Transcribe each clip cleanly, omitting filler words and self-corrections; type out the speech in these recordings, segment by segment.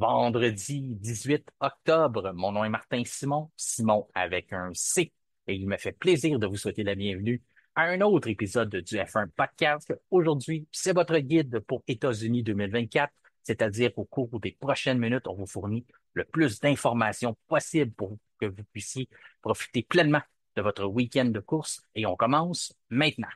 vendredi 18 octobre. Mon nom est Martin Simon, Simon avec un C, et il me fait plaisir de vous souhaiter la bienvenue à un autre épisode du F1 Podcast. Aujourd'hui, c'est votre guide pour États-Unis 2024, c'est-à-dire au cours des prochaines minutes, on vous fournit le plus d'informations possible pour que vous puissiez profiter pleinement de votre week-end de course, et on commence maintenant.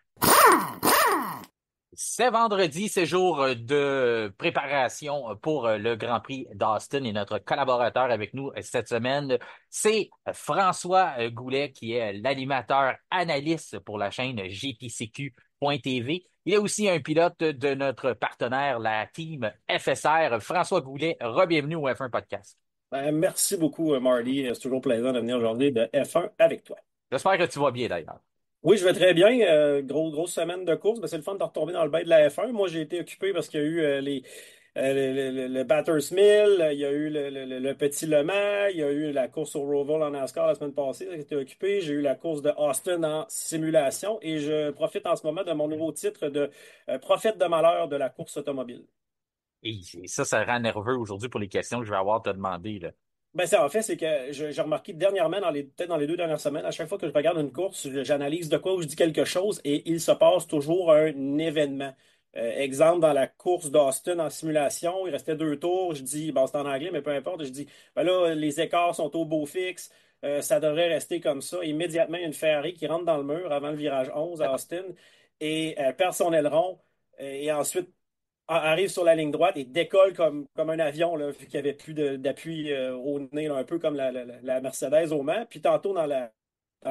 C'est vendredi, c'est jour de préparation pour le Grand Prix d'Austin et notre collaborateur avec nous cette semaine, c'est François Goulet qui est l'animateur analyste pour la chaîne GPCQ.tv. Il est aussi un pilote de notre partenaire, la team FSR. François Goulet, re-bienvenue au F1 Podcast. Merci beaucoup, Marty. C'est toujours plaisant de venir aujourd'hui de F1 avec toi. J'espère que tu vas bien d'ailleurs. Oui, je vais très bien. Grosse semaine de course. Ben, c'est le fun de retomber dans le bain de la F1. Moi, j'ai été occupé parce qu'il y a eu le Bathurst Mill, il y a eu le Petit Le Mans, il y a eu la course au Roval en NASCAR la semaine passée. J'ai été occupé. J'ai eu la course de Austin en simulation et je profite en ce moment de mon nouveau titre de prophète de malheur de la course automobile. Et ça rend nerveux aujourd'hui pour les questions que je vais avoir à te demander, là. Ben, ça, en fait, c'est que j'ai remarqué dernièrement, peut-être dans les 2 dernières semaines, à chaque fois que je regarde une course, j'analyse de quoi ou je dis quelque chose et il se passe toujours un événement. Exemple, dans la course d'Austin en simulation, il restait 2 tours. Je dis, bon, c'est en anglais, mais peu importe. Je dis, ben là, les écarts sont au beau fixe. Ça devrait rester comme ça. Immédiatement, il y a une Ferrari qui rentre dans le mur avant le virage 11 à Austin et perd son aileron. Et ensuite, arrive sur la ligne droite et décolle comme un avion, là, vu qu'il n'y avait plus d'appui au nez, là, un peu comme la Mercedes au Mans. Puis tantôt, dans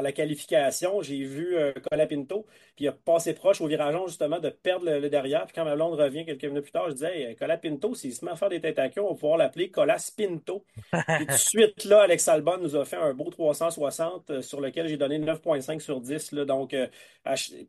la qualification, j'ai vu Colapinto, puis il a passé proche au virage 11, justement, de perdre le derrière. Puis quand ma blonde revient quelques minutes plus tard, je disais, hey, Colapinto, s'il se met à faire des têtes à queue, on va pouvoir l'appeler Colaspinto. Puis tout de suite, là, Alex Albon nous a fait un beau 360 sur lequel j'ai donné 9,5 sur 10. Là, donc,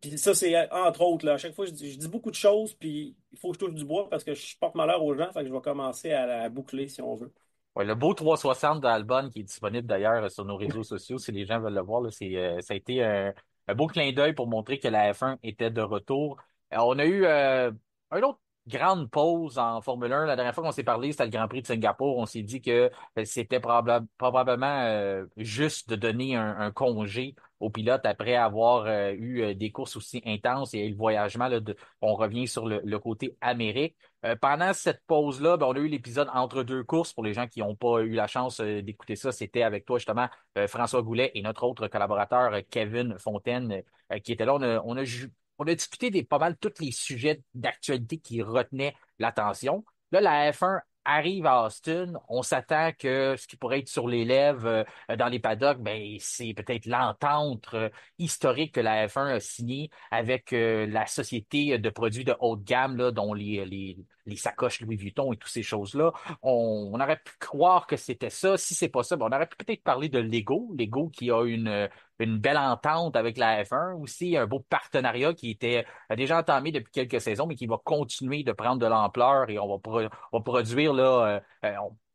puis ça, c'est entre autres, là, à chaque fois, je dis beaucoup de choses, puis il faut que je touche du bois parce que je porte malheur aux gens, fait que je vais commencer à boucler si on veut. Ouais, le beau 360 d'Albon qui est disponible d'ailleurs sur nos réseaux sociaux, si les gens veulent le voir, là, ça a été un beau clin d'œil pour montrer que la F1 était de retour. On a eu une autre grande pause en Formule 1. La dernière fois qu'on s'est parlé, c'était le Grand Prix de Singapour. On s'est dit que c'était probablement juste de donner un congé aux pilotes après avoir eu des courses aussi intenses et le voyagement, là, on revient sur le côté Amérique. Pendant cette pause-là, ben, on a eu l'épisode entre deux courses. Pour les gens qui n'ont pas eu la chance d'écouter ça, c'était avec toi justement, François Goulet et notre autre collaborateur, Kevin Fontaine, qui était là. On a discuté pas mal tous les sujets d'actualité qui retenaient l'attention. Là, la F1 arrive à Austin. On s'attend que ce qui pourrait être sur les lèvres dans les paddocks, ben, c'est peut-être l'entente historique que la F1 a signée avec la société de produits de haute gamme, là, dont les sacoches Louis Vuitton et toutes ces choses-là. On aurait pu croire que c'était ça. Si c'est pas ça, ben, on aurait pu peut-être parler de Lego. Lego qui a une belle entente avec la F1 aussi, un beau partenariat qui était déjà entamé depuis quelques saisons, mais qui va continuer de prendre de l'ampleur et on va produire là,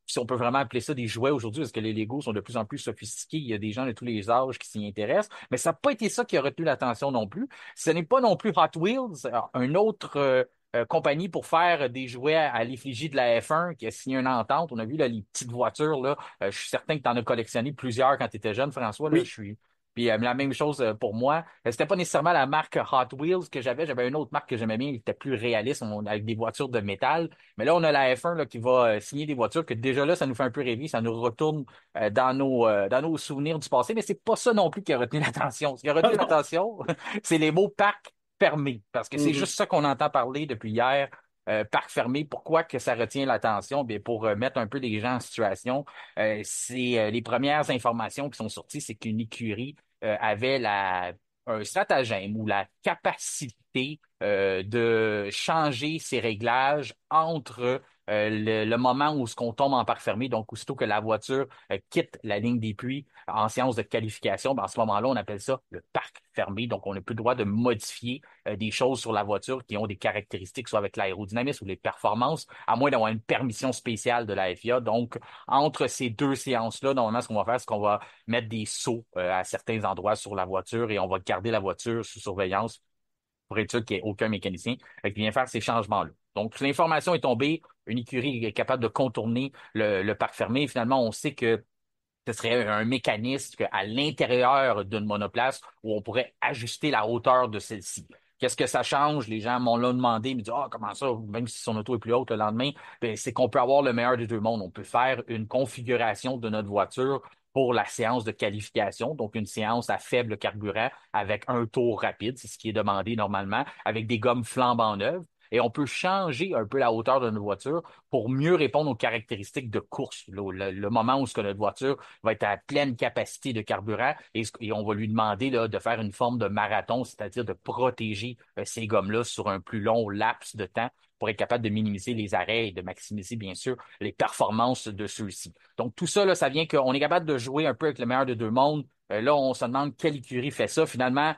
si on peut vraiment appeler ça des jouets aujourd'hui, parce que les Legos sont de plus en plus sophistiqués, il y a des gens de tous les âges qui s'y intéressent, mais ça n'a pas été ça qui a retenu l'attention non plus. Ce n'est pas non plus Hot Wheels, un autre compagnie pour faire des jouets à l'effigie de la F1 qui a signé une entente. On a vu là, les petites voitures, là. Je suis certain que tu en as collectionné plusieurs quand tu étais jeune, François. Là, je Oui. suis. Puis la même chose pour moi. C'était pas nécessairement la marque Hot Wheels que j'avais. J'avais une autre marque que j'aimais bien, qui était plus réaliste, avec des voitures de métal. Mais là, on a la F1 là, qui va signer des voitures que déjà là, ça nous fait un peu rêver. Ça nous retourne dans nos souvenirs du passé. Mais c'est pas ça non plus qui a retenu l'attention. Ce qui a retenu l'attention, c'est les mots parc fermé. Parce que c'est Mhm. juste ça qu'on entend parler depuis hier. Parc fermé, pourquoi que ça retient l'attention? Bien, pour mettre un peu les gens en situation, c'est les premières informations qui sont sorties, c'est qu'une écurie avait un stratagème ou la capacité de changer ses réglages entre le moment où ce qu'on tombe en parc fermé, donc aussitôt que la voiture quitte la ligne des puits en séance de qualification, ben, en ce moment-là, on appelle ça le parc fermé. Donc, on n'a plus le droit de modifier des choses sur la voiture qui ont des caractéristiques, soit avec l'aérodynamisme ou les performances, à moins d'avoir une permission spéciale de la FIA. Donc, entre ces deux séances-là, normalement, ce qu'on va faire, c'est qu'on va mettre des sceaux à certains endroits sur la voiture et on va garder la voiture sous surveillance pour être sûr qu'il n'y ait aucun mécanicien qui vient faire ces changements-là. Donc, l'information est tombée, une écurie est capable de contourner le parc fermé. Et finalement, on sait que ce serait un mécanisme à l'intérieur d'une monoplace où on pourrait ajuster la hauteur de celle-ci. Qu'est-ce que ça change? Les gens m'ont là demandé, ils me disent, ah, comment ça, même si son auto est plus haute le lendemain, ben, c'est qu'on peut avoir le meilleur des deux mondes. On peut faire une configuration de notre voiture pour la séance de qualification, donc une séance à faible carburant avec un tour rapide, c'est ce qui est demandé normalement, avec des gommes flambant neuves. Et on peut changer un peu la hauteur de notre voiture pour mieux répondre aux caractéristiques de course. Le moment où ce que notre voiture va être à pleine capacité de carburant et on va lui demander là, de faire une forme de marathon, c'est-à-dire de protéger ces gommes-là sur un plus long laps de temps pour être capable de minimiser les arrêts et de maximiser, bien sûr, les performances de ceux-ci. Donc, tout ça, là, ça vient qu'on est capable de jouer un peu avec le meilleur des deux mondes. Là, on se demande quelle écurie fait ça. Finalement,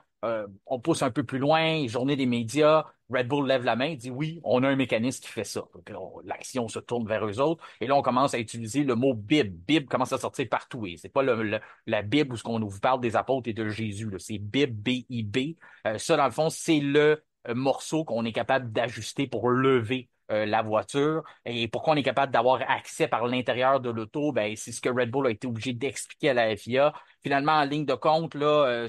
on pousse un peu plus loin, journée des médias, Red Bull lève la main, dit oui, on a un mécanisme qui fait ça. Donc, l'action se tourne vers eux autres. Et là, on commence à utiliser le mot Bible. Bible commence à sortir partout. Et c'est pas la Bible où ce qu'on vous parle des apôtres et de Jésus, là. C'est Bible, B-I-B. Ça, dans le fond, c'est le morceau qu'on est capable d'ajuster pour lever la voiture. Et pourquoi on est capable d'avoir accès par l'intérieur de l'auto, ben, c'est ce que Red Bull a été obligé d'expliquer à la FIA. Finalement, en ligne de compte, là,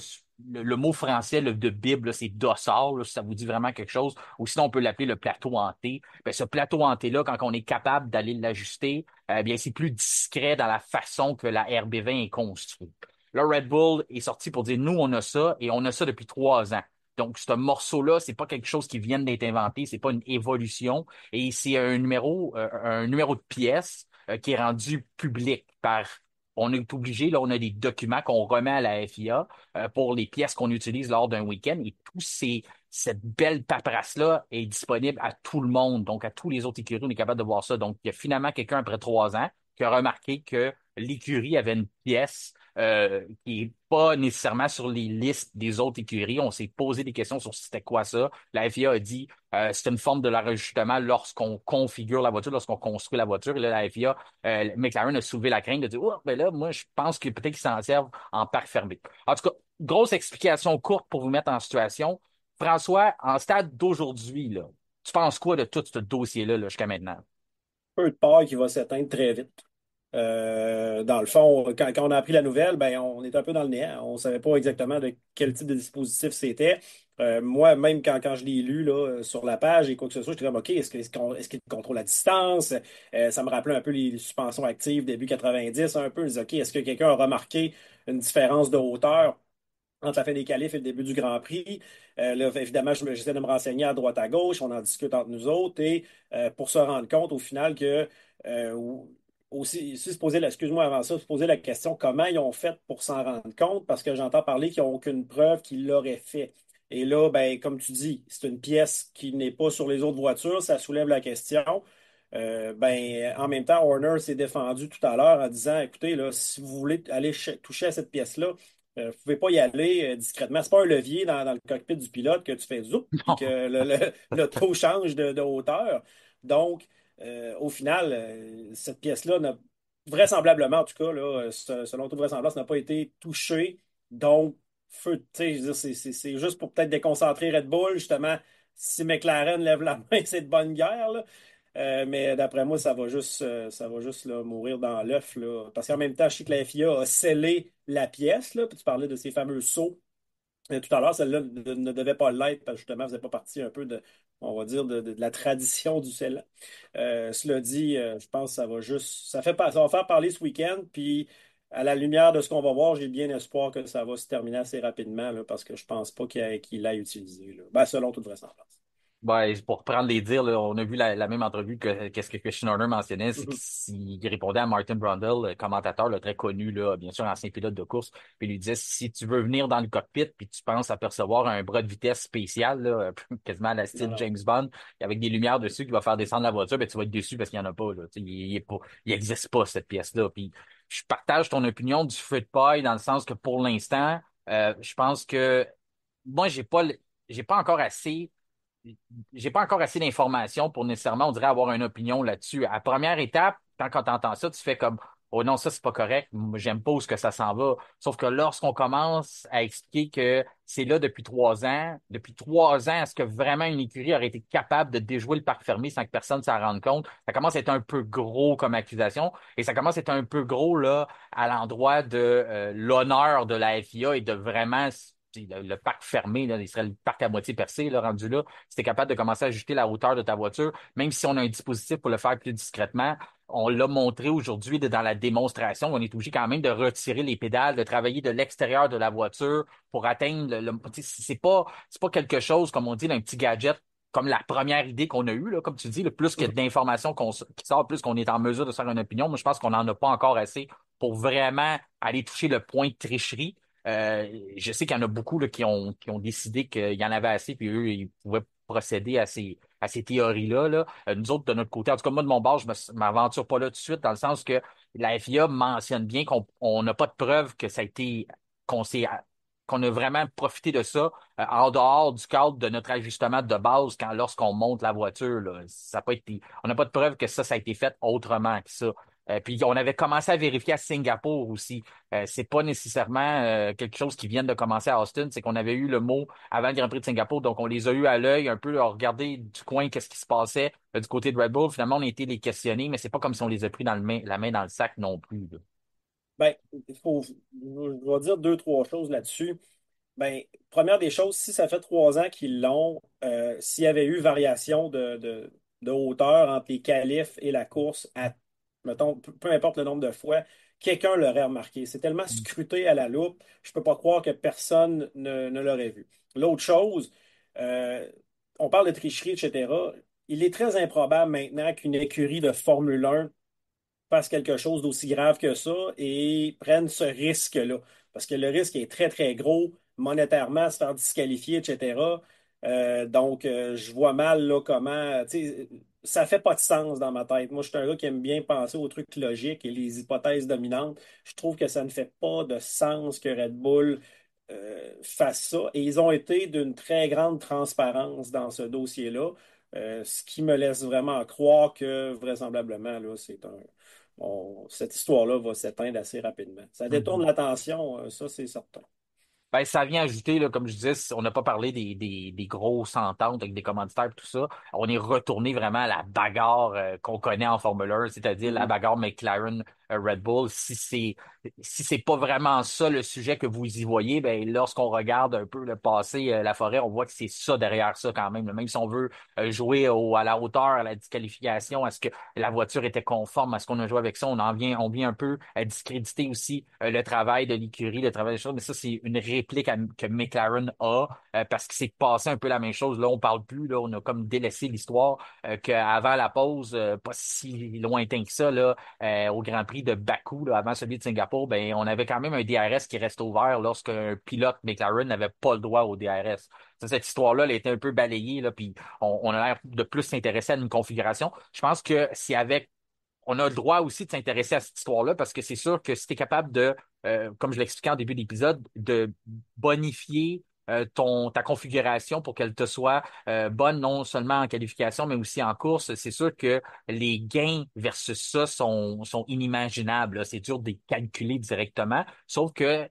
le mot français là, de Bible, là, c'est dossard, là, si ça vous dit vraiment quelque chose. Ou sinon, on peut l'appeler le plateau hanté. Ben, ce plateau hanté-là, quand on est capable d'aller l'ajuster, bien, c'est plus discret dans la façon que la RB20 est construite. Là, Red Bull est sorti pour dire, nous, on a ça et on a ça depuis 3 ans. Donc, ce morceau-là, c'est pas quelque chose qui vient d'être inventé, c'est pas une évolution et c'est un numéro de pièce qui est rendu public par. On est obligé, là, on a des documents qu'on remet à la FIA pour les pièces qu'on utilise lors d'un week-end et cette belle paperasse-là est disponible à tout le monde, donc à tous les autres écuries, on est capable de voir ça. Donc, il y a finalement quelqu'un après 3 ans qui a remarqué que l'écurie avait une pièce qui est pas nécessairement sur les listes des autres écuries. On s'est posé des questions sur c'était quoi ça. La FIA a dit c'est une forme de l'enregistrement lorsqu'on configure la voiture, lorsqu'on construit la voiture. Et là, la FIA, McLaren a soulevé la crainte de dire oh, ben là, moi, je pense que peut-être qu'ils s'en servent en parc fermé. En tout cas, grosse explication courte pour vous mettre en situation. François, en stade d'aujourd'hui, là, tu penses quoi de tout ce dossier-là là, jusqu'à maintenant? Peu de paille qui va s'éteindre très vite. Dans le fond, quand on a appris la nouvelle, ben, on est un peu dans le néant. On ne savait pas exactement de quel type de dispositif c'était. Moi, même quand je l'ai lu là, sur la page et quoi que ce soit, j'étais comme, OK, est-ce qu'il contrôle la distance? Ça me rappelait un peu les suspensions actives début 90, un peu. Je disais, OK, est-ce que quelqu'un a remarqué une différence de hauteur entre la fin des qualifs et le début du Grand Prix? Là, évidemment, j'essaie de me renseigner à droite à gauche, on en discute entre nous autres, et pour se rendre compte au final que aussi se poser excuse-moi avant ça, se poser la question comment ils ont fait pour s'en rendre compte, parce que j'entends parler qu'ils n'ont aucune preuve qu'ils l'auraient fait. Et là, ben, comme tu dis, c'est une pièce qui n'est pas sur les autres voitures, ça soulève la question. Ben, en même temps, Horner s'est défendu tout à l'heure en disant, écoutez, là, si vous voulez aller toucher à cette pièce-là, vous pouvez pas y aller discrètement. C'est pas un levier dans le cockpit du pilote que tu fais zoup, puis que l'auto change de hauteur. Donc, au final, cette pièce-là n'a vraisemblablement, en tout cas, là, selon toute vraisemblance, n'a pas été touchée. Donc, feu, tu sais, je veux dire, c'est juste pour peut-être déconcentrer Red Bull, justement. Si McLaren lève la main, c'est de bonne guerre, là. Mais d'après moi, ça va juste là, mourir dans l'œuf, là. Parce qu'en même temps, je sais que la FIA a scellé la pièce, là, puis tu parlais de ces fameux sauts. Tout à l'heure, celle-là ne devait pas l'être, parce que justement, elle faisait pas partie un peu de, on va dire, de la tradition du scellant. Cela dit, je pense que ça va juste, ça va faire parler ce week-end, puis à la lumière de ce qu'on va voir, j'ai bien espoir que ça va se terminer assez rapidement, là, parce que je pense pas qu'il l'ait utilisé, là. Ben, selon toute vraisemblance. Ouais, pour prendre les dires, là, on a vu la même entrevue que qu'est-ce que Christian Horner mentionnait, c'est Mhm. qu'il répondait à Martin Brundle, le commentateur là, très connu, là, bien sûr, ancien pilote de course, puis il lui disait si tu veux venir dans le cockpit puis tu penses apercevoir un bras de vitesse spécial, là, quasiment à la Non, style non. James Bond, avec des lumières dessus qui va faire descendre la voiture, ben tu vas être déçu parce qu'il n'y en a pas. Là. Tu sais, il existe pas cette pièce-là. Puis je partage ton opinion du feu de paille dans le sens que pour l'instant, je pense que moi, j'ai pas encore assez j'ai pas encore assez d'informations pour nécessairement, on dirait, avoir une opinion là-dessus. À première étape, quand on entend ça, tu fais comme, oh non, ça, c'est pas correct. Moi, j'aime pas où ce que ça s'en va. Sauf que lorsqu'on commence à expliquer que c'est là depuis 3 ans, est-ce que vraiment une écurie aurait été capable de déjouer le parc fermé sans que personne s'en rende compte? Ça commence à être un peu gros comme accusation et ça commence à être un peu gros, là, à l'endroit de l'honneur de la FIA et de vraiment le parc fermé, là, il serait le parc à moitié percé, là, rendu là. Si t'es capable de commencer à ajuster la hauteur de ta voiture, même si on a un dispositif pour le faire plus discrètement, on l'a montré aujourd'hui dans la démonstration. On est obligé quand même de retirer les pédales, de travailler de l'extérieur de la voiture pour atteindre tu sais, c'est pas quelque chose, comme on dit, d'un petit gadget comme la première idée qu'on a eue, là, comme tu dis, le plus que d'informations qui sort, plus qu'on est en mesure de se faire une opinion. Moi, je pense qu'on n'en a pas encore assez pour vraiment aller toucher le point de tricherie. Je sais qu'il y en a beaucoup là, qui ont décidé qu'il y en avait assez, puis eux, ils pouvaient procéder à ces théories-là. Là. Nous autres, de notre côté, en tout cas, moi, de mon bord, je m'aventure pas là tout de suite, dans le sens que la FIA mentionne bien qu'on n'a pas de preuve que ça a été, qu'on s'est, qu'on a vraiment profité de ça en dehors du cadre de notre ajustement de base lorsqu'on monte la voiture. Là. Ça a pas été, on n'a pas de preuve que ça a été fait autrement que ça. Puis on avait commencé à vérifier à Singapour aussi. C'est pas nécessairement quelque chose qui vient de commencer à Austin, c'est qu'on avait eu le mot avant le Grand Prix de Singapour, donc on les a eu à l'œil un peu, à regarder du coin qu'est-ce qui se passait du côté de Red Bull. Finalement, on a été les questionner, mais c'est pas comme si on les a pris la main dans le sac non plus. Là. Ben, je vais dire deux, trois choses là-dessus. Ben, première des choses, si ça fait 3 ans qu'ils l'ont, s'il y avait eu variation de hauteur entre les qualifs et la course, mettons, peu importe le nombre de fois, quelqu'un l'aurait remarqué. C'est tellement scruté à la loupe, je peux pas croire que personne ne l'aurait vu. L'autre chose, euh, on parle de tricherie, etc. Il est très improbable maintenant qu'une écurie de Formule 1 fasse quelque chose d'aussi grave que ça et prenne ce risque-là. Parce que le risque est très, très gros, monétairement, se faire disqualifier, etc. Je vois mal là, comment. Tu sais, ça fait pas de sens dans ma tête. Moi, je suis un gars qui aime bien penser aux trucs logiques et les hypothèses dominantes. Je trouve que ça ne fait pas de sens que Red Bull fasse ça. Et ils ont été d'une très grande transparence dans ce dossier-là, ce qui me laisse vraiment croire que vraisemblablement, là, cette histoire-là va s'éteindre assez rapidement. Ça détourne Mhm. l'attention, ça c'est certain. Ben, ça vient ajouter, là, comme je disais, on n'a pas parlé des grosses ententes avec des commanditaires et tout ça. On est retourné vraiment à la bagarre qu'on connaît en Formule 1, c'est-à-dire la Mhm. bagarre McLaren Red Bull. Si c'est pas vraiment ça le sujet que vous y voyez, ben lorsqu'on regarde un peu le passé, la forêt, on voit que c'est ça derrière ça quand même. Même si on veut jouer à la hauteur, à la disqualification, à ce que la voiture était conforme à ce qu'on a joué avec ça, on vient un peu discréditer aussi le travail de l'écurie, le travail des choses. Mais ça, c'est une réplique que McLaren a parce qu'il s'est passé un peu la même chose. Là, on parle plus, là, on a comme délaissé l'histoire qu'avant la pause, pas si lointain que ça, là, au Grand Prix de Bakou, là, avant celui de Singapour, ben, on avait quand même un DRS qui reste ouvert lorsqu'un pilote McLaren n'avait pas le droit au DRS. Ça, cette histoire-là, elle a été un peu balayée, là, puis on a l'air de plus s'intéresser à une configuration. Je pense que si avec on a le droit aussi de s'intéresser à cette histoire-là parce que c'est sûr que si tu es capable de, comme je l'expliquais en début d'épisode, de bonifier ta configuration pour qu'elle te soit bonne non seulement en qualification, mais aussi en course, c'est sûr que les gains versus ça sont inimaginables. Là. C'est dur de les calculer directement, sauf que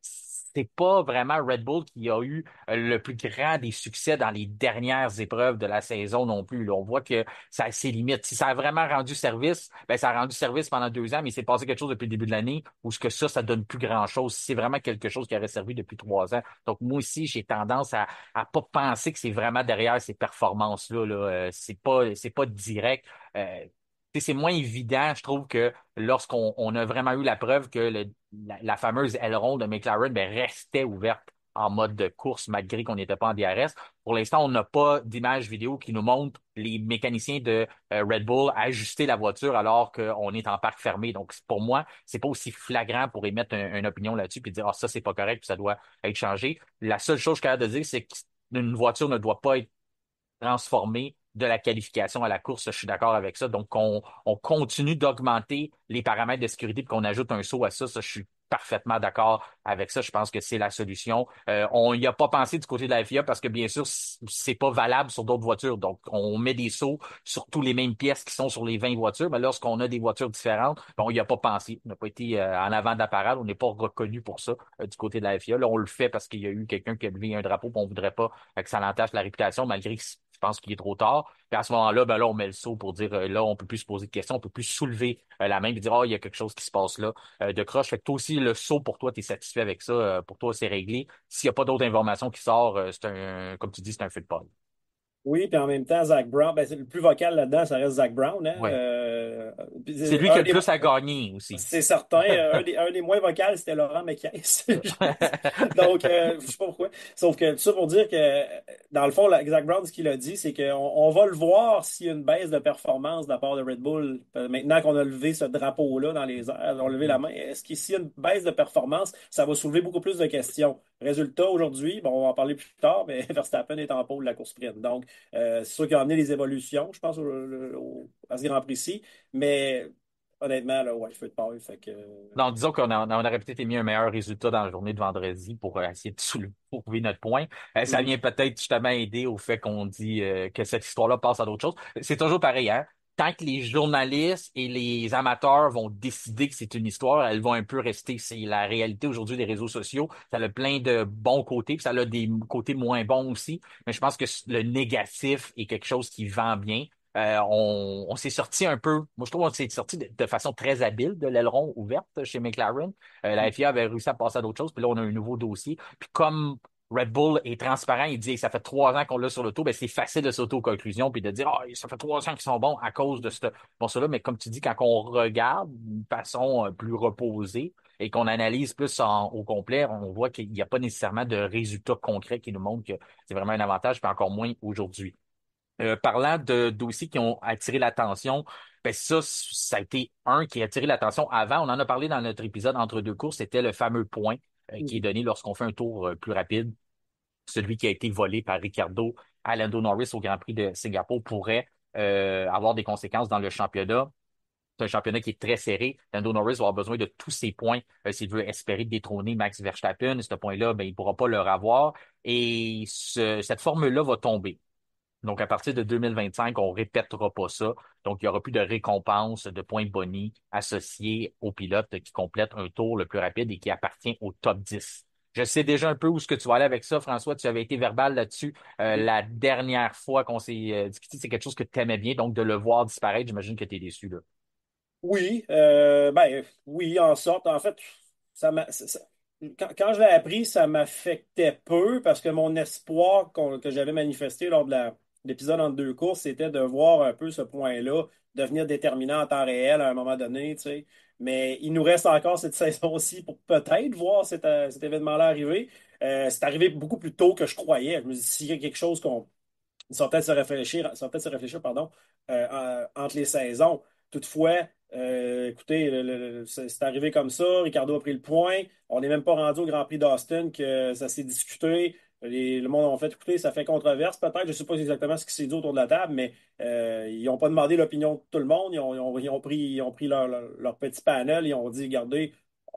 c'est pas vraiment Red Bull qui a eu le plus grand des succès dans les dernières épreuves de la saison non plus. Là. On voit que ça a ses limites. Si ça a vraiment rendu service, ben ça a rendu service pendant 2 ans, mais il s'est passé quelque chose depuis le début de l'année où ce que ça donne plus grand-chose. C'est vraiment quelque chose qui aurait servi depuis 3 ans. Donc moi aussi, j'ai tendance à pas penser que c'est vraiment derrière ces performances-là. Là. C'est pas direct. Tu sais, c'est moins évident, je trouve, que lorsqu'on a vraiment eu la preuve que la fameuse aileron de McLaren ben, restait ouverte en mode de course malgré qu'on n'était pas en DRS. Pour l'instant, on n'a pas d'image vidéo qui nous montre les mécaniciens de Red Bull ajuster la voiture alors qu'on est en parc fermé. Donc, pour moi, c'est pas aussi flagrant pour émettre une opinion là-dessus puis dire, ah, ça, c'est pas correct puis ça doit être changé. La seule chose que je suis capable de dire, c'est qu'une voiture ne doit pas être transformée de la qualification à la course. Je suis d'accord avec ça. Donc, on continue d'augmenter les paramètres de sécurité puis qu'on ajoute un saut à ça. Ça, je suis parfaitement d'accord avec ça. Je pense que c'est la solution. On n'y a pas pensé du côté de la FIA parce que bien sûr, c'est pas valable sur d'autres voitures. Donc, on met des sauts sur tous les mêmes pièces qui sont sur les 20 voitures. Mais lorsqu'on a des voitures différentes, ben, on n'y a pas pensé. On n'a pas été en avant de la parade. On n'est pas reconnu pour ça du côté de la FIA. Là, on le fait parce qu'il y a eu quelqu'un qui a levé un drapeau, puis on voudrait pas que ça l'entache la réputation, malgré que je pense qu'il est trop tard. Puis à ce moment-là, ben là, on met le saut pour dire là, on peut plus se poser de questions, on peut plus soulever la main et dire il y a quelque chose qui se passe là de croche. Fait que toi aussi, le saut pour toi, tu es satisfait avec ça. Pour toi, c'est réglé. S'il n'y a pas d'autres informations qui sortent, c'est un, comme tu dis, c'est un feu de paille. Oui, puis en même temps, Zach Brown, ben, c'est le plus vocal là-dedans, ça reste Zach Brown, hein? Ouais. Puis, C'est lui qui a un le des, plus à gagner aussi. c'est certain. Un des moins vocaux, c'était Laurent Mekies. Donc, je sais pas pourquoi. Sauf que tout ça pour dire que, dans le fond, Zach Brown, ce qu'il a dit, c'est qu'on va le voir s'il y a une baisse de performance de la part de Red Bull. Maintenant qu'on a levé ce drapeau-là dans les airs, on a levé la main, est-ce que s'il y a une baisse de performance, ça va soulever beaucoup plus de questions? Résultat, aujourd'hui, bon, on va en parler plus tard, mais Verstappen est en pôle de la course sprint. Donc, c'est sûr qu'il a amené des évolutions, je pense, à ce Grand Prix-ci. Mais honnêtement, là, ouais, feu de paille. Fait que. Non, disons on aurait peut-être émis un meilleur résultat dans la journée de vendredi pour essayer de soulever notre point. Ça Mhm. vient peut-être justement aider au fait qu'on dit que cette histoire-là passe à d'autres choses. C'est toujours pareil, hein? Tant que les journalistes et les amateurs vont décider que c'est une histoire, elles vont un peu rester. C'est la réalité aujourd'hui des réseaux sociaux. Ça a plein de bons côtés, puis ça a des côtés moins bons aussi. Mais je pense que le négatif est quelque chose qui vend bien. On s'est sorti un peu, moi je trouve qu'on s'est sorti de façon très habile de l'aileron ouverte chez McLaren. La FIA avait réussi à passer à d'autres choses, puis là on a un nouveau dossier. Puis comme Red Bull est transparent, il dit ça fait 3 ans qu'on l'a sur l'auto, ben c'est facile de s'auto-conclusion puis de dire ça fait 3 ans qu'ils sont bons à cause de ce bon cela. Mais comme tu dis, quand on regarde d'une façon plus reposée et qu'on analyse plus au complet, on voit qu'il n'y a pas nécessairement de résultats concrets qui nous montrent que c'est vraiment un avantage, puis encore moins aujourd'hui. Parlant de dossiers qui ont attiré l'attention, ben ça a été un qui a attiré l'attention avant. On en a parlé dans notre épisode entre deux courses, c'était le fameux point qui est Mhm. donné lorsqu'on fait un tour plus rapide. Celui qui a été volé par Ricardo à Lando Norris au Grand Prix de Singapour pourrait avoir des conséquences dans le championnat. C'est un championnat qui est très serré. Lando Norris va avoir besoin de tous ses points s'il veut espérer détrôner Max Verstappen. Ce point-là, ben, il ne pourra pas le avoir. Et cette formule-là va tomber. Donc, à partir de 2025, on répétera pas ça. Donc, il y aura plus de récompense de points boni associés au pilote qui complète un tour le plus rapide et qui appartient au top 10. Je sais déjà un peu où ce que tu vas aller avec ça, François. Tu avais été verbal là-dessus la dernière fois qu'on s'est discuté. C'est quelque chose que tu aimais bien. Donc, de le voir disparaître, j'imagine que tu es déçu, là. Oui, ben oui, en sorte. En fait, quand je l'ai appris, ça m'affectait peu parce que mon espoir que j'avais manifesté lors de l'épisode entre deux courses, c'était de voir un peu ce point-là devenir déterminant en temps réel à un moment donné, tu sais. Mais il nous reste encore cette saison-ci pour peut-être voir cet événement-là arriver. C'est arrivé beaucoup plus tôt que je croyais. Je me dis, s'il y a quelque chose qu'on ils sont peut-être se réfléchir, pardon, entre les saisons. Toutefois, écoutez, c'est arrivé comme ça. Ricardo a pris le point. On n'est même pas rendu au Grand Prix d'Austin que ça s'est discuté. Le monde a fait écouter, ça fait controverse peut-être. Je ne sais pas exactement ce qui s'est dit autour de la table, mais ils n'ont pas demandé l'opinion de tout le monde. Ils ont pris leur petit panel. Ils ont dit, regardez,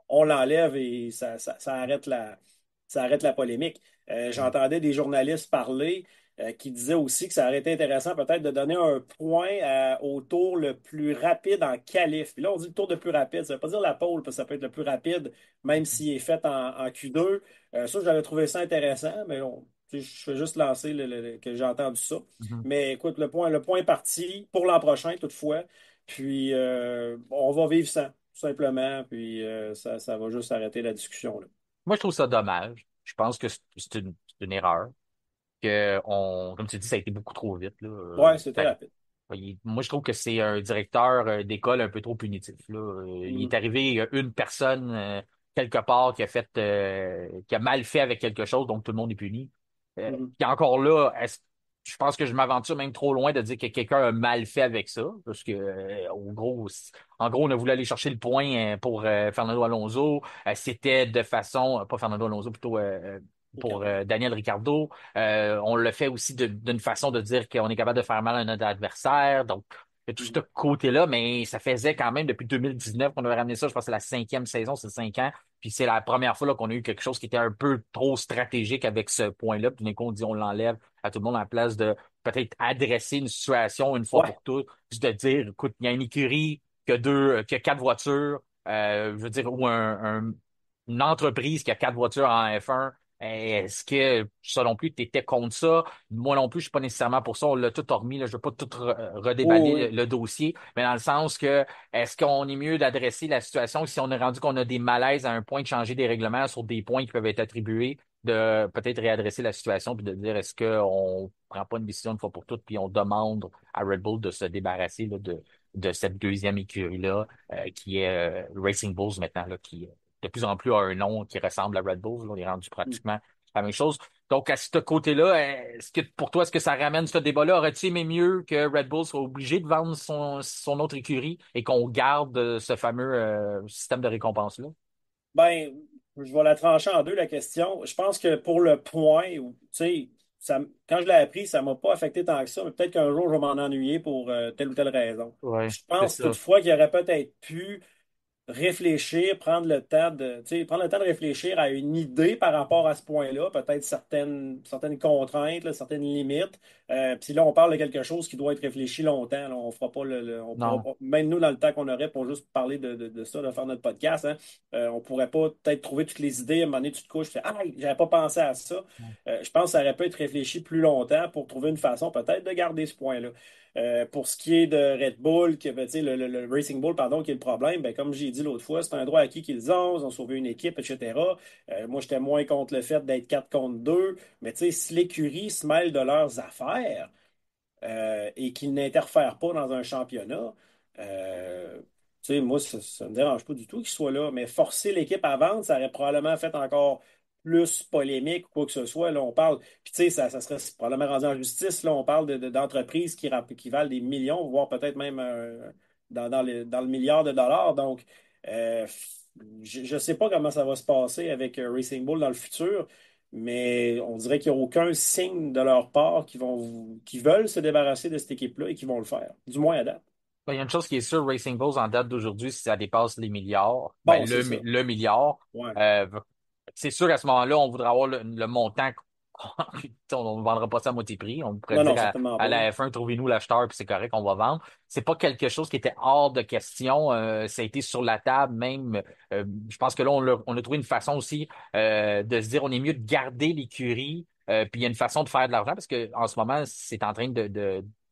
on l'enlève et ça arrête la polémique. J'entendais des journalistes parler qui disait aussi que ça aurait été intéressant peut-être de donner un point au tour le plus rapide en qualif. Puis là, on dit le tour le plus rapide. Ça ne veut pas dire la pole, parce que ça peut être le plus rapide, même s'il est fait en Q2. Ça, j'avais trouvé ça intéressant, mais tu sais, je fais juste lancer que j'ai entendu ça. Mhm. Mais écoute, le point est parti pour l'an prochain, toutefois. Puis on va vivre sans, tout simplement. Puis ça va juste arrêter la discussion, là. Moi, je trouve ça dommage. Je pense que c'est une erreur. Comme tu dis, ça a été beaucoup trop vite, là. Ouais, c'était rapide. Moi, je trouve que c'est un directeur d'école un peu trop punitif, là. Il est Mhm. arrivé, il y a une personne quelque part qui a mal fait avec quelque chose, donc tout le monde est puni. Mhm. Puis encore là, je pense que je m'aventure même trop loin de dire que quelqu'un a mal fait avec ça, parce que en gros, on a voulu aller chercher le point pour Fernando Alonso. C'était de façon, pas Fernando Alonso, plutôt pour Ricardo. Daniel Ricciardo. On le fait aussi d'une façon de dire qu'on est capable de faire mal à notre adversaire. Donc, il y a tout ce Mhm. côté-là, mais ça faisait quand même depuis 2019 qu'on avait ramené ça. Je pense que c'est la 5e saison, c'est 5 ans. Puis c'est la première fois là, qu'on a eu quelque chose qui était un peu trop stratégique avec ce point-là. Puis d'un coup, on dit on l'enlève à tout le monde en place de peut-être adresser une situation une fois Ouais. pour toutes, juste de dire, écoute, il y a une écurie qui a 4 voitures, je veux dire, ou une entreprise qui a 4 voitures en F1. Est-ce que, selon lui, tu étais contre ça? Moi non plus, je suis pas nécessairement pour ça. On l'a tout hormis, là. Je veux pas tout Oh, redéballer oui. le dossier, mais dans le sens que est-ce qu'on est mieux d'adresser la situation si on est rendu qu'on a des malaises à un point de changer des règlements sur des points qui peuvent être attribués, de peut-être réadresser la situation puis de dire est-ce qu'on prend pas une décision une fois pour toutes puis on demande à Red Bull de se débarrasser là, de cette deuxième écurie-là qui est Racing Bulls maintenant, là, qui de plus en plus a un nom qui ressemble à Red Bulls. Là. On est rendu pratiquement la même chose. Donc, à ce côté-là, est-ce que pour toi, est-ce que ça ramène ce débat-là? Aurais-tu aimé mieux que Red Bull soit obligé de vendre son autre écurie et qu'on garde ce fameux système de récompense-là? Ben, je vais la trancher en deux, la question. Je pense que pour le point, tu sais, quand je l'ai appris, ça m'a pas affecté tant que ça, mais peut-être qu'un jour, je vais m'en ennuyer pour telle ou telle raison. Ouais, Je c'est pense ça. toutefois qu'il aurait peut-être pu réfléchir, prendre le temps de réfléchir à une idée par rapport à ce point-là, peut-être certaines contraintes, là, certaines limites. Puis là, on parle de quelque chose qui doit être réfléchi longtemps. Là. On fera pas on pourra Non. pas, même nous, dans le temps qu'on aurait pour juste parler de ça, de faire notre podcast, hein, on pourrait pas peut-être trouver toutes les idées. À un moment donné, tu te couches, tu fais, ah, j'avais pas pensé à ça. Je pense que ça aurait pu être réfléchi plus longtemps pour trouver une façon peut-être de garder ce point-là. Pour ce qui est de Red Bull, ben, tu sais, le Racing Bull, pardon, qui est le problème, ben, comme j'ai dit l'autre fois, c'est un droit acquis qu'ils ont, ils ont sauvé une équipe, etc. Moi, j'étais moins contre le fait d'être 4 contre 2, mais tu sais, si l'écurie se mêle de leurs affaires et qu'ils n'interfèrent pas dans un championnat, tu sais, moi, ça ne me dérange pas du tout qu'ils soient là, mais forcer l'équipe à vendre, ça aurait probablement fait encore plus polémique ou quoi que ce soit. Là, on parle, puis tu sais, ça serait probablement rendu en justice. Là, on parle d'entreprises qui valent des millions, voire peut-être même dans le milliard de dollars. Donc, euh, je ne sais pas comment ça va se passer avec Racing Bull dans le futur, mais on dirait qu'il n'y a aucun signe de leur part qui veulent se débarrasser de cette équipe-là et qui vont le faire, du moins à date. Ben, il y a une chose qui est sûre, Racing Bulls en date d'aujourd'hui, si ça dépasse les milliards, ben Bon, c'est ça. le milliard, Ouais. euh, c'est sûr à ce moment-là, on voudra avoir le montant. On ne vendra pas ça à moitié prix. On pourrait Non, dire non, certainement à pas, là. la F1, trouvez-nous l'acheteur, puis c'est correct, on va vendre. C'est pas quelque chose qui était hors de question. Ça a été sur la table même. Je pense que là, on a trouvé une façon aussi de se dire on est mieux de garder l'écurie. Puis il y a une façon de faire de l'argent parce que en ce moment, c'est en train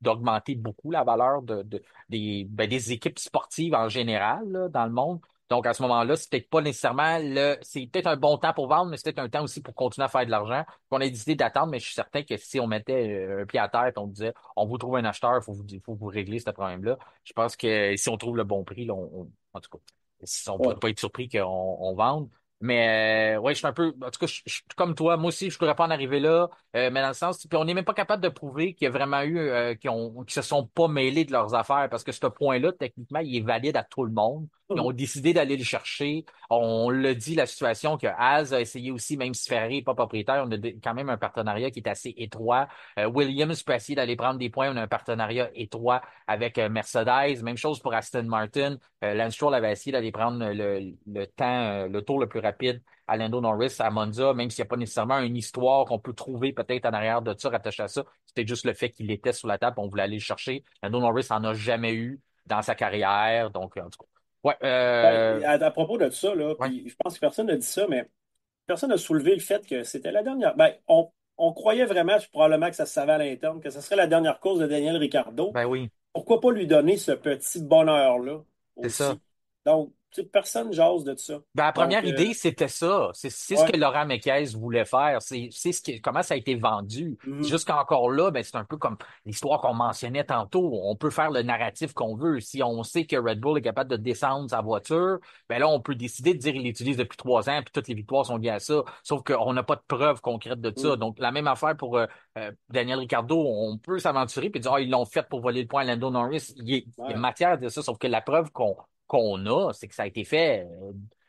d'augmenter beaucoup la valeur des équipes sportives en général là, dans le monde. Donc, à ce moment-là, c'est peut-être pas nécessairement c'est peut-être un bon temps pour vendre, mais c'est peut-être un temps aussi pour continuer à faire de l'argent. On a décidé d'attendre, mais je suis certain que si on mettait un pied à terre et on disait, on vous trouve un acheteur, faut vous régler ce problème-là. Je pense que si on trouve le bon prix, là, en tout cas, on pourrait Ouais. pas être surpris qu'on vende. Mais ouais, je suis un peu, en tout cas, je suis comme toi, moi aussi, je pourrais pas en arriver là, mais dans le sens, puis on n'est même pas capable de prouver qu'il y a vraiment eu, qui se sont pas mêlés de leurs affaires, parce que ce point-là, techniquement, il est valide à tout le monde. Ils ont Mhm. décidé d'aller le chercher. On l'a dit, la situation que Haas a essayé aussi, même si Ferrari n'est pas propriétaire, on a quand même un partenariat qui est assez étroit. Williams peut essayer d'aller prendre des points. On a un partenariat étroit avec Mercedes. Même chose pour Aston Martin. Lance Stroll avait essayé d'aller prendre le temps, le tour le plus rapide à Lando Norris à Monza, même s'il n'y a pas nécessairement une histoire qu'on peut trouver peut-être en arrière de ça, rattaché à ça. C'était juste le fait qu'il était sur la table, on voulait aller le chercher. Lando Norris en a jamais eu dans sa carrière. Donc, en tout cas. Ouais, Ben, à propos de ça, là, ouais, puis je pense que personne n'a dit ça, mais personne n'a soulevé le fait que c'était la dernière. Ben, on croyait vraiment, probablement que ça se savait à l'interne, que ce serait la dernière course de Daniel Ricciardo. ben oui, Pourquoi pas lui donner ce petit bonheur-là c'est ça. aussi? Donc, tu sais, personne jase de ça. Ben, la Donc, première idée, c'était ça. C'est ce ouais. que Laurent Mekies voulait faire. C'est comment ça a été vendu. Mhm. Jusqu'encore là, ben, c'est un peu comme l'histoire qu'on mentionnait tantôt. On peut faire le narratif qu'on veut. Si on sait que Red Bull est capable de descendre sa voiture, ben là, on peut décider de dire qu'il l'utilise depuis 3 ans, puis toutes les victoires sont liées à ça. Sauf qu'on n'a pas de preuves concrètes de ça. Mhm. Donc, la même affaire pour Daniel Ricciardo. On peut s'aventurer puis dire, ah, ils l'ont fait pour voler le point à Lando Norris. Il y a Ouais. matière de ça, sauf que la preuve qu'on a, c'est que ça a été fait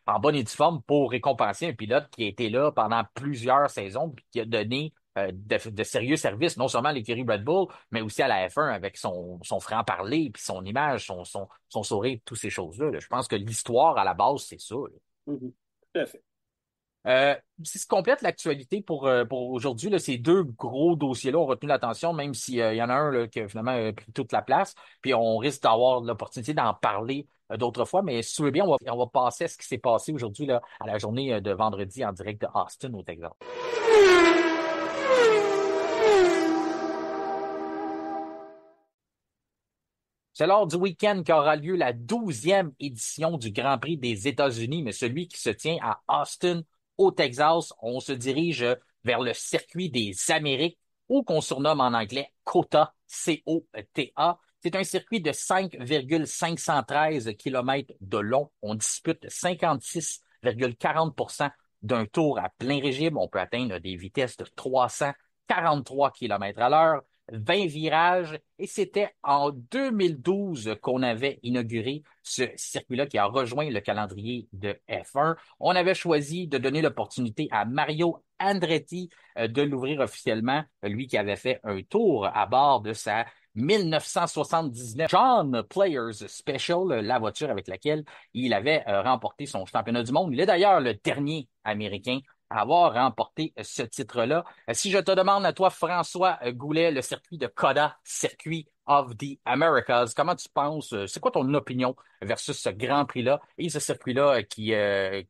en bonne et due forme pour récompenser un pilote qui a été là pendant plusieurs saisons puis qui a donné de sérieux services, non seulement à l'écurie Red Bull, mais aussi à la F1 avec son franc-parler, puis son image, son sourire, toutes ces choses-là. Là. Je pense que l'histoire, à la base, c'est ça. Là. Mhm. Tout à fait. Si se complète l'actualité pour aujourd'hui, là, ces deux gros dossiers-là ont retenu l'attention, même s'il y en a un là, qui a finalement pris toute la place. Puis on risque d'avoir l'opportunité d'en parler d'autres fois. Mais si tu veux bien, on va passer à ce qui s'est passé aujourd'hui là, à la journée de vendredi en direct de Austin, au Texas. C'est lors du week-end qu'aura lieu la 12e édition du Grand Prix des États-Unis, mais celui qui se tient à Austin, au Texas. On se dirige vers le circuit des Amériques, ou qu'on surnomme en anglais COTA, C-O-T-A. C'est un circuit de 5,513 km de long. On dispute 56,40% d'un tour à plein régime. On peut atteindre des vitesses de 343 km à l'heure. 20 virages, et c'était en 2012 qu'on avait inauguré ce circuit-là qui a rejoint le calendrier de F1. On avait choisi de donner l'opportunité à Mario Andretti de l'ouvrir officiellement, lui qui avait fait un tour à bord de sa 1979 John Players Special, la voiture avec laquelle il avait remporté son championnat du monde. Il est d'ailleurs le dernier Américain à avoir remporté ce titre-là. Si je te demande à toi, François Goulet, le circuit de Coda, Circuit of the Americas, comment tu penses, c'est quoi ton opinion versus ce Grand Prix-là et ce circuit-là qui a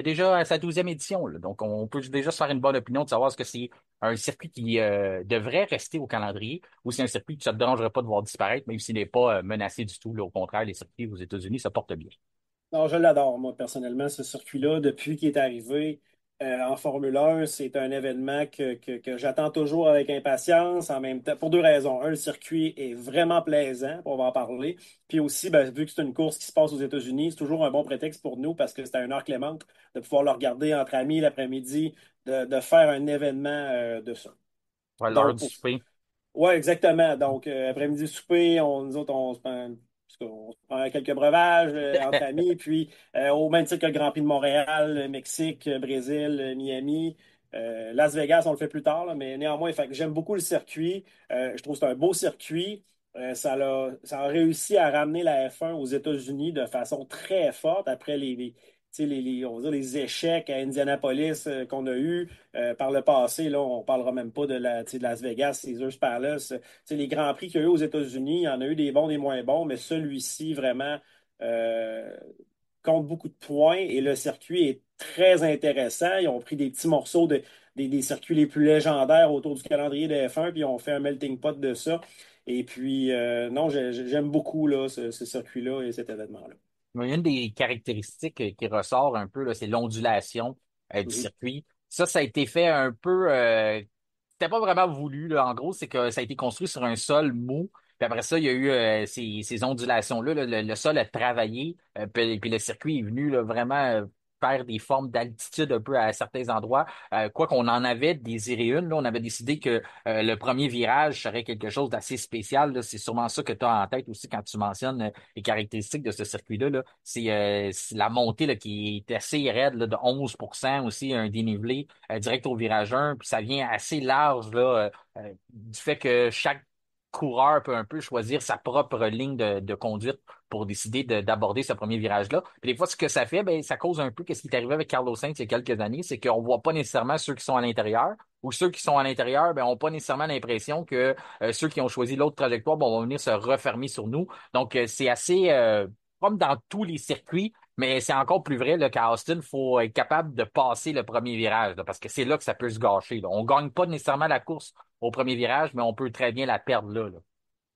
déjà sa 12e édition, là. Donc, on peut déjà se faire une bonne opinion de savoir est-ce que c'est un circuit qui devrait rester au calendrier ou c'est un circuit que ça ne te dérangerait pas de voir disparaître, même s'il n'est pas menacé du tout. Là. Au contraire, les circuits aux États-Unis se portent bien. Non, je l'adore, moi, personnellement, ce circuit-là. Depuis qu'il est arrivé en Formule 1, c'est un événement que j'attends toujours avec impatience, en même temps, pour deux raisons. Un, le circuit est vraiment plaisant, on va en parler. Puis aussi, ben, vu que c'est une course qui se passe aux États-Unis, c'est toujours un bon prétexte pour nous, parce que c'est à une heure clémente, de pouvoir le regarder entre amis l'après-midi, de faire un événement de ça. Ouais, l'heure Donc, du souper. ouais, exactement. Donc, après-midi souper, nous autres, on se prend quelques breuvages entre amis, puis au même titre que le Grand Prix de Montréal, Mexique, Brésil, Miami, Las Vegas, on le fait plus tard, là, mais néanmoins, fait que j'aime beaucoup le circuit. Je trouve que c'est un beau circuit. Ça a réussi à ramener la F1 aux États-Unis de façon très forte après tu sais, on va dire les échecs à Indianapolis qu'on a eus par le passé. Là, on ne parlera même pas tu sais, de Las Vegas, Caesars Palace. Tu sais, les grands prix qu'il y a eu aux États-Unis, il y en a eu des bons, des moins bons, mais celui-ci vraiment euh, compte beaucoup de points et le circuit est très intéressant. Ils ont pris des petits morceaux des circuits les plus légendaires autour du calendrier de F1, puis ils ont fait un melting pot de ça. Et puis, non, j'aime beaucoup là, ce circuit-là et cet événement-là. Mais une des caractéristiques qui ressort un peu, là, c'est l'ondulation du Mhm. circuit. Ça a été fait un peu. C'était pas vraiment voulu, là. En gros, c'est que ça a été construit sur un sol mou. Puis après ça, il y a eu ces ondulations-là. Là. Le sol a travaillé. Puis le circuit est venu là, vraiment faire des formes d'altitude un peu à certains endroits. Quoi qu'on en avait désiré une, là, on avait décidé que le premier virage serait quelque chose d'assez spécial. Là. C'est sûrement ça que tu as en tête aussi quand tu mentionnes les caractéristiques de ce circuit-là. Là. C'est la montée là, qui est assez raide là, de 11%, aussi un dénivelé direct au virage 1, puis ça vient assez large là, du fait que chaque coureur peut un peu choisir sa propre ligne de conduite pour décider d'aborder ce premier virage-là. Puis des fois, ce que ça fait, ben, ça cause un peu ce qui est arrivé avec Carlos Sainz il y a quelques années, c'est qu'on voit pas nécessairement ceux qui sont à l'intérieur, ou ceux qui sont à l'intérieur, ben, ont pas nécessairement l'impression que ceux qui ont choisi l'autre trajectoire, bon, vont venir se refermer sur nous. Donc, c'est assez, comme dans tous les circuits, mais c'est encore plus vrai là, qu'à Austin, il faut être capable de passer le premier virage, là, parce que c'est là que ça peut se gâcher. Là. On gagne pas nécessairement la course au premier virage, mais on peut très bien la perdre là. Là.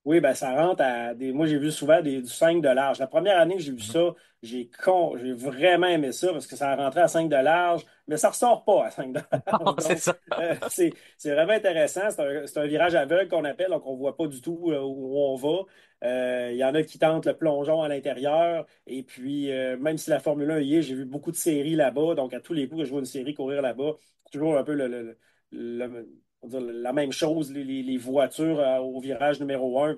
Oui, ben ça rentre à des. Moi, j'ai vu souvent du 5 de large. La première année que j'ai vu Mhm. ça, j'ai vraiment aimé ça parce que ça rentrait à 5 de large, mais ça ressort pas à 5 de large. C'est Donc, ça. c'est vraiment intéressant. C'est un virage aveugle qu'on appelle, donc on voit pas du tout où on va. Il y en a qui tentent le plongeon à l'intérieur. Et puis, même si la Formule 1 y est, j'ai vu beaucoup de séries là-bas. Donc, à tous les coups que je vois une série courir là-bas, c'est toujours un peu on va dire la même chose, les voitures au virage numéro un,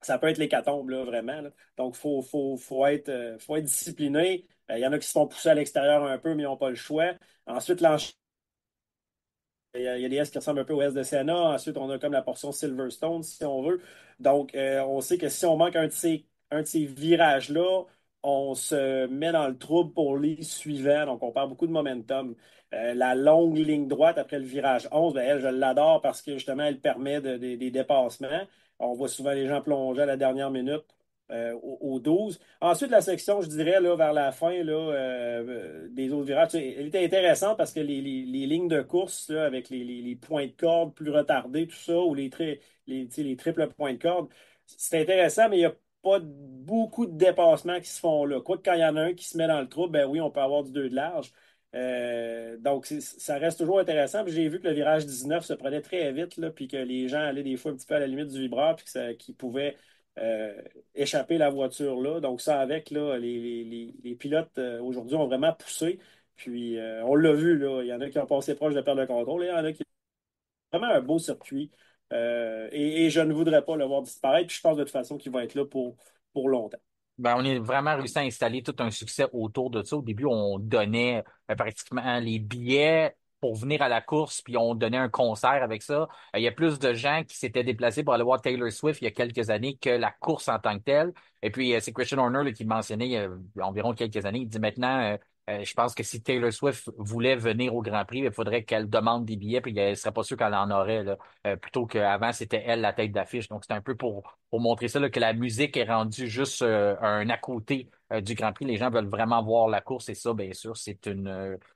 ça peut être l'hécatombe, là, vraiment. Là. Donc, faut être discipliné. Il y en a qui se font pousser à l'extérieur un peu, mais ils n'ont pas le choix. Ensuite, Il y a des S qui ressemblent un peu au S de Senna. Ensuite, on a comme la portion Silverstone, si on veut. Donc, on sait que si on manque un de ces virages-là, on se met dans le trouble pour les suivants. Donc, on perd beaucoup de momentum. La longue ligne droite après le virage 11, ben, elle, je l'adore parce que justement, elle permet des dépassements. On voit souvent les gens plonger à la dernière minute au 12. Ensuite, la section, je dirais, là, vers la fin là, des autres virages, tu sais, elle était intéressante parce que les lignes de course là, avec les points de corde plus retardés, tout ça, ou tu sais, les triples points de corde, c'est intéressant, mais il n'y a pas beaucoup de dépassements qui se font là. Quoique quand il y en a un qui se met dans le trou, ben oui, on peut avoir du 2 de large. Donc, ça reste toujours intéressant. Puis j'ai vu que le virage 19 se prenait très vite, là, puis que les gens allaient des fois un petit peu à la limite du vibreur, puis qu'ils pouvaient euh, échapper la voiture là. Donc, ça avec, là, les pilotes aujourd'hui ont vraiment poussé. Puis, on l'a vu, là, il y en a qui ont passé proche de perdre le contrôle, et il y en a qui ont vraiment un beau circuit. Et je ne voudrais pas le voir disparaître. Puis je pense de toute façon qu'il va être là pour longtemps. Ben, on est vraiment réussi à installer tout un succès autour de ça. Au début, on donnait pratiquement les billets pour venir à la course, puis on donnait un concert avec ça. Il y a plus de gens qui s'étaient déplacés pour aller voir Taylor Swift il y a quelques années que la course en tant que telle. Et puis, c'est Christian Horner là, qui mentionnait il y a environ quelques années. Il dit maintenant, je pense que si Taylor Swift voulait venir au Grand Prix, il faudrait qu'elle demande des billets, puis elle serait pas sûre qu'elle en aurait, là. Plutôt qu'avant, c'était elle la tête d'affiche. Donc, c'est un peu pour montrer ça, là, que la musique est rendue juste un à côté du Grand Prix. Les gens veulent vraiment voir la course et ça, bien sûr, c'est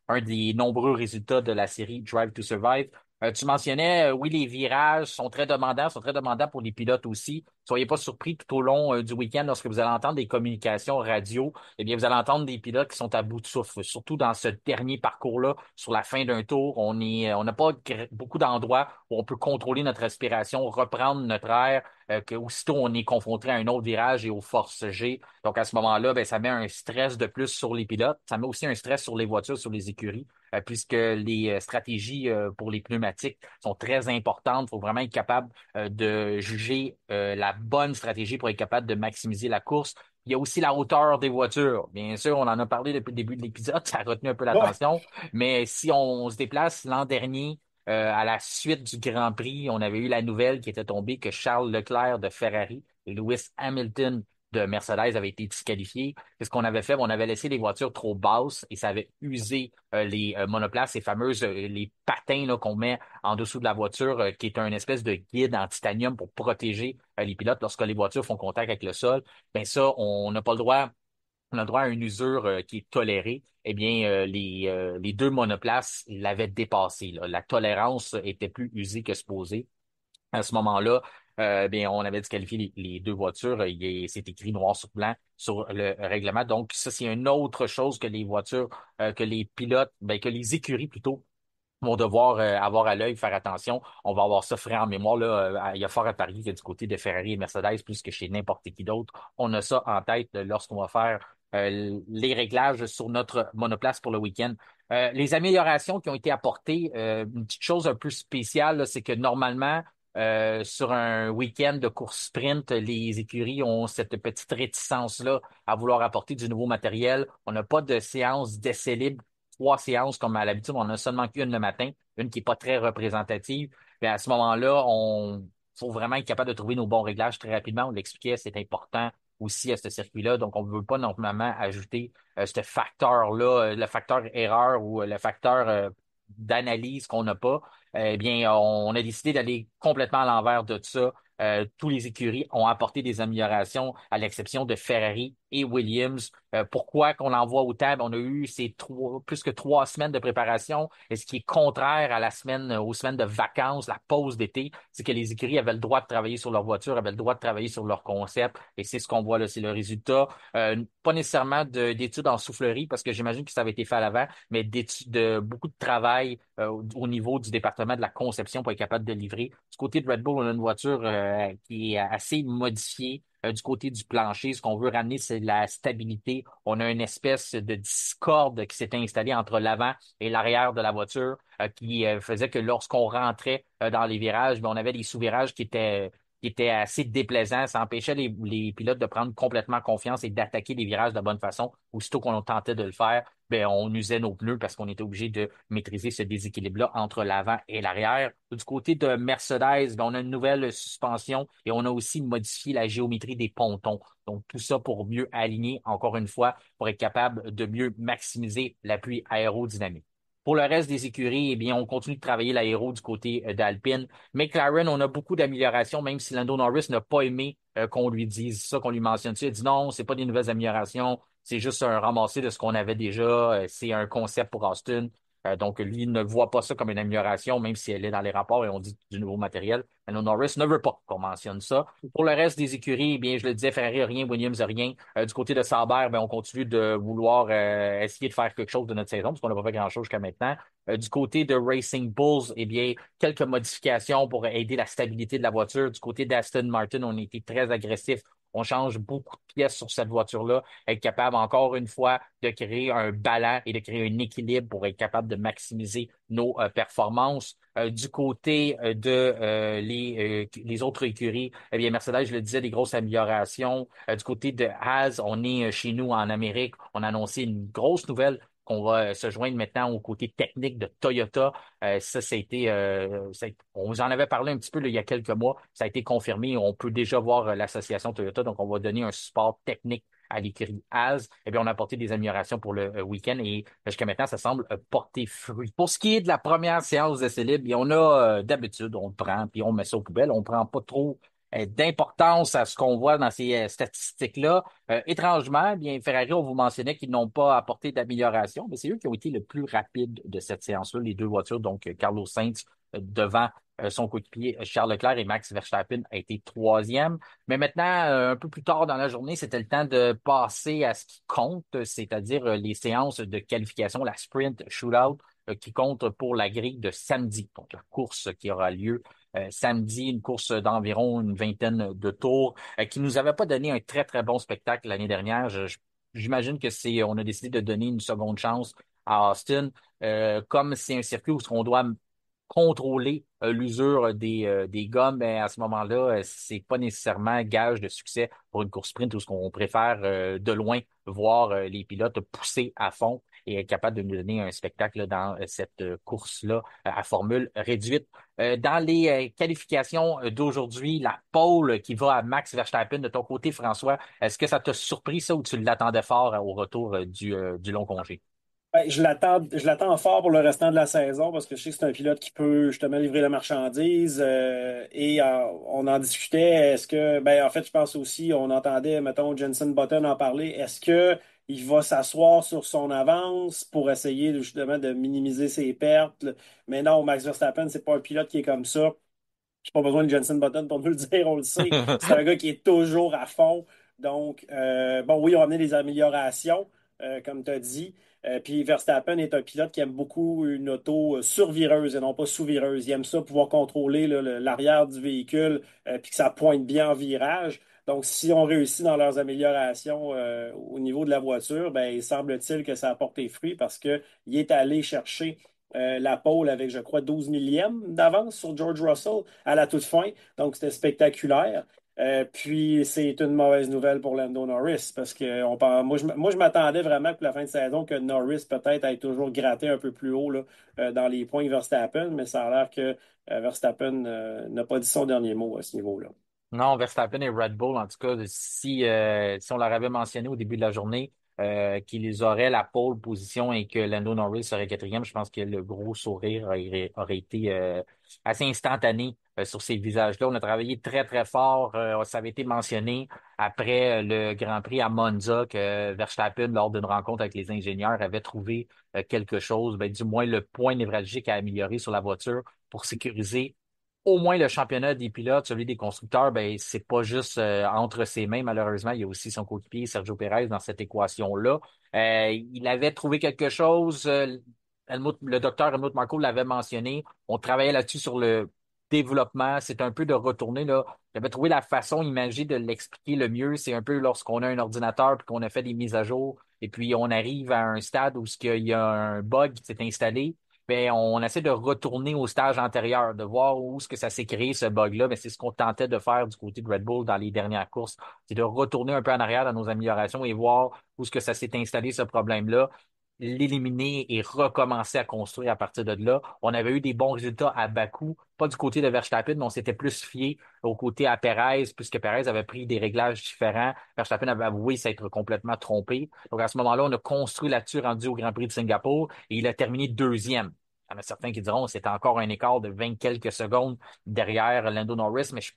un des nombreux résultats de la série Drive to Survive. Tu mentionnais, oui, les virages sont très demandants pour les pilotes aussi. Soyez pas surpris tout au long du week-end lorsque vous allez entendre des communications radio. Eh bien, vous allez entendre des pilotes qui sont à bout de souffle, surtout dans ce dernier parcours-là, sur la fin d'un tour. On n'a pas beaucoup d'endroits où on peut contrôler notre respiration, reprendre notre air que aussitôt on est confronté à un autre virage et aux forces G. Donc à ce moment-là, ben, ça met un stress de plus sur les pilotes. Ça met aussi un stress sur les voitures, sur les écuries, puisque les stratégies pour les pneumatiques sont très importantes. Il faut vraiment être capable de juger la bonne stratégie pour être capable de maximiser la course. Il y a aussi la hauteur des voitures. Bien sûr, on en a parlé depuis le début de l'épisode, ça a retenu un peu Ouais. l'attention. Mais si on se déplace l'an dernier, à la suite du Grand Prix, on avait eu la nouvelle qui était tombée que Charles Leclerc de Ferrari et Lewis Hamilton de Mercedes avaient été disqualifiés. Qu'est-ce qu'on avait fait? On avait laissé les voitures trop basses et ça avait usé les monoplaces, ces fameuses les patins là, qu'on met en dessous de la voiture, qui est un espèce de guide en titanium pour protéger les pilotes lorsque les voitures font contact avec le sol. Ben ça, on n'a pas le droit on a le droit à une usure qui est tolérée, eh bien, les deux monoplaces l'avaient dépassé, là. La tolérance était plus usée que supposée. À ce moment-là, bien, on avait disqualifié les deux voitures. C'est écrit noir sur blanc sur le règlement. Donc, ça, c'est une autre chose que les voitures, que les pilotes, ben, que les écuries plutôt vont devoir avoir à l'œil, faire attention. On va avoir ça frais en mémoire. Là, il y a fort à parier que du côté de Ferrari et Mercedes, plus que chez n'importe qui d'autre, on a ça en tête lorsqu'on va faire les réglages sur notre monoplace pour le week-end. Les améliorations qui ont été apportées, une petite chose un peu spéciale, là, c'est que normalement, sur un week-end de course sprint, les écuries ont cette petite réticence-là à vouloir apporter du nouveau matériel. On n'a pas de séance d'essai libre, trois séances comme à l'habitude, on en a seulement qu'une le matin, une qui est pas très représentative. Puis à ce moment-là, on faut vraiment être capable de trouver nos bons réglages très rapidement. On l'expliquait, c'est important aussi à ce circuit-là. Donc, on ne veut pas normalement ajouter ce facteur-là, le facteur erreur ou le facteur d'analyse qu'on n'a pas. Eh bien, on a décidé d'aller complètement à l'envers de ça. Tous les écuries ont apporté des améliorations, à l'exception de Ferrari et Williams. Pourquoi qu'on en voit autant? Ben, on a eu plus que 3 semaines de préparation, et ce qui est contraire à aux semaines de vacances, la pause d'été, c'est que les écuries avaient le droit de travailler sur leur voiture, avaient le droit de travailler sur leur concept, et c'est ce qu'on voit là, c'est le résultat. Pas nécessairement d'études en soufflerie, parce que j'imagine que ça avait été fait à l'avant, mais de beaucoup de travail au niveau du département de la conception pour être capable de livrer. Du côté de Red Bull, on a une voiture qui est assez modifiée. Du côté du plancher, ce qu'on veut ramener, c'est la stabilité. On a une espèce de discorde qui s'est installée entre l'avant et l'arrière de la voiture qui faisait que lorsqu'on rentrait dans les virages, ben, on avait des sous-virages qui était assez déplaisant. Ça empêchait les pilotes de prendre complètement confiance et d'attaquer les virages de la bonne façon. Aussitôt qu'on tentait de le faire, ben, on usait nos pneus parce qu'on était obligé de maîtriser ce déséquilibre-là entre l'avant et l'arrière. Du côté de Mercedes, ben, on a une nouvelle suspension et on a aussi modifié la géométrie des pontons. Donc, tout ça pour mieux aligner, encore une fois, pour être capable de mieux maximiser l'appui aérodynamique. Pour le reste des écuries, eh bien, on continue de travailler l'aéro du côté d'Alpine. McLaren, on a beaucoup d'améliorations, même si Lando Norris n'a pas aimé qu'on lui dise ça, qu'on lui mentionne ça. Il a dit non, c'est pas des nouvelles améliorations, c'est juste un ramassé de ce qu'on avait déjà. C'est un concept pour Austin. Donc, lui ne voit pas ça comme une amélioration, même si elle est dans les rapports et on dit du nouveau matériel. Lando Norris ne veut pas qu'on mentionne ça. Pour le reste des écuries, eh bien, je le disais, Ferrari a rien, Williams a rien. Du côté de Sauber, ben, on continue de vouloir essayer de faire quelque chose de notre saison, parce qu'on n'a pas fait grand-chose jusqu'à maintenant. Du côté de Racing Bulls, eh bien, quelques modifications pour aider la stabilité de la voiture. Du côté d'Aston Martin, on a été très agressif. On change beaucoup de pièces sur cette voiture-là, être capable encore une fois de créer un ballon et de créer un équilibre pour être capable de maximiser nos performances. Du côté de les autres écuries, eh bien, Mercedes, je le disais, des grosses améliorations. Du côté de Haas, on est chez nous en Amérique. On a annoncé une grosse nouvelle qu'on va se joindre maintenant au côté technique de Toyota. Ça a été, on vous en avait parlé un petit peu là, il y a quelques mois. Ça a été confirmé. On peut déjà voir l'association Toyota. Donc, on va donner un support technique à l'écurie Haas. Eh bien, on a apporté des améliorations pour le week-end et jusqu'à maintenant, ça semble porter fruit. Pour ce qui est de la première séance d'essai libre, bien, on a d'habitude, on le prend puis on met ça aux poubelles. On prend pas trop d'importance à ce qu'on voit dans ces statistiques-là. Étrangement, bien, Ferrari, on vous mentionnait qu'ils n'ont pas apporté d'amélioration, mais c'est eux qui ont été le plus rapides de cette séance-là, les deux voitures, donc Carlos Sainz devant son coéquipier Charles Leclerc et Max Verstappen a été troisième. Mais maintenant, un peu plus tard dans la journée, c'était le temps de passer à ce qui compte, c'est-à-dire les séances de qualification, la sprint shootout, qui compte pour la grille de samedi, donc la course qui aura lieu samedi, une course d'environ une vingtaine de tours, qui nous avait pas donné un très, très bon spectacle l'année dernière. J'imagine que on a décidé de donner une seconde chance à Austin. Comme c'est un circuit où on doit contrôler l'usure des gommes, ben, à ce moment-là, c'est pas nécessairement gage de succès pour une course sprint où ce qu'on préfère de loin voir les pilotes pousser à fond et être capable de nous donner un spectacle dans cette course-là à formule réduite. Dans les qualifications d'aujourd'hui, la pole qui va à Max Verstappen de ton côté, François, est-ce que ça t'a surpris ça ou tu l'attendais fort au retour du long congé? Ben, je l'attends fort pour le restant de la saison parce que je sais que c'est un pilote qui peut justement livrer la marchandise on en discutait. Est-ce que, ben en fait, je pense aussi, on entendait, mettons, Jenson Button en parler. Est-ce que il va s'asseoir sur son avance pour essayer justement de minimiser ses pertes? Mais non, Max Verstappen, c'est pas un pilote qui est comme ça. J'ai pas besoin de Jenson Button pour nous le dire, on le sait. C'est un gars qui est toujours à fond. Donc, bon, oui, on a amené des améliorations, comme tu as dit. Puis Verstappen est un pilote qui aime beaucoup une auto survireuse et non pas sous-vireuse. Il aime ça, pouvoir contrôler là, l'arrière du véhicule, puis que ça pointe bien en virage. Donc, si on réussit dans leurs améliorations au niveau de la voiture, ben, il semble-t-il que ça a porté fruit parce qu'il est allé chercher la pole avec, je crois, 12 millièmes d'avance sur George Russell à la toute fin. Donc, c'était spectaculaire. Puis, c'est une mauvaise nouvelle pour Lando Norris parce que moi, je m'attendais vraiment pour la fin de saison que Norris peut-être ait toujours gratté un peu plus haut là, dans les points que Verstappen, mais ça a l'air que Verstappen n'a pas dit son dernier mot à ce niveau-là. Non, Verstappen et Red Bull, en tout cas, si on leur avait mentionné au début de la journée qu'ils auraient la pole position et que Lando Norris serait quatrième, je pense que le gros sourire aurait été assez instantané sur ces visages-là. On a travaillé très, très fort. Ça avait été mentionné après le Grand Prix à Monza que Verstappen, lors d'une rencontre avec les ingénieurs, avait trouvé quelque chose, ben, du moins le point névralgique à améliorer sur la voiture pour sécuriser au moins le championnat des pilotes, celui des constructeurs, ben c'est pas juste entre ses mains, malheureusement. Il y a aussi son coéquipier Sergio Pérez dans cette équation-là. Il avait trouvé quelque chose. Le docteur Helmut Marko l'avait mentionné. On travaillait là-dessus sur le développement. C'est un peu de retourner là. Il avait trouvé la façon imagée de l'expliquer le mieux. C'est un peu lorsqu'on a un ordinateur puis qu'on a fait des mises à jour et puis on arrive à un stade où il y a un bug qui s'est installé ben, on essaie de retourner au stage antérieur, de voir où est-ce que ça s'est créé, ce bug-là. Ben, c'est ce qu'on tentait de faire du côté de Red Bull dans les dernières courses. C'est de retourner un peu en arrière dans nos améliorations et voir où est-ce que ça s'est installé, ce problème-là, l'éliminer et recommencer à construire à partir de là. On avait eu des bons résultats à Bakou, pas du côté de Verstappen, mais on s'était plus fié au côté à Perez, puisque Perez avait pris des réglages différents. Verstappen avait avoué s'être complètement trompé. Donc à ce moment-là, on a construit là-dessus rendu au Grand Prix de Singapour et il a terminé deuxième. Il y en a certains qui diront que c'était encore un écart de 20 quelques secondes derrière Lando Norris, mais je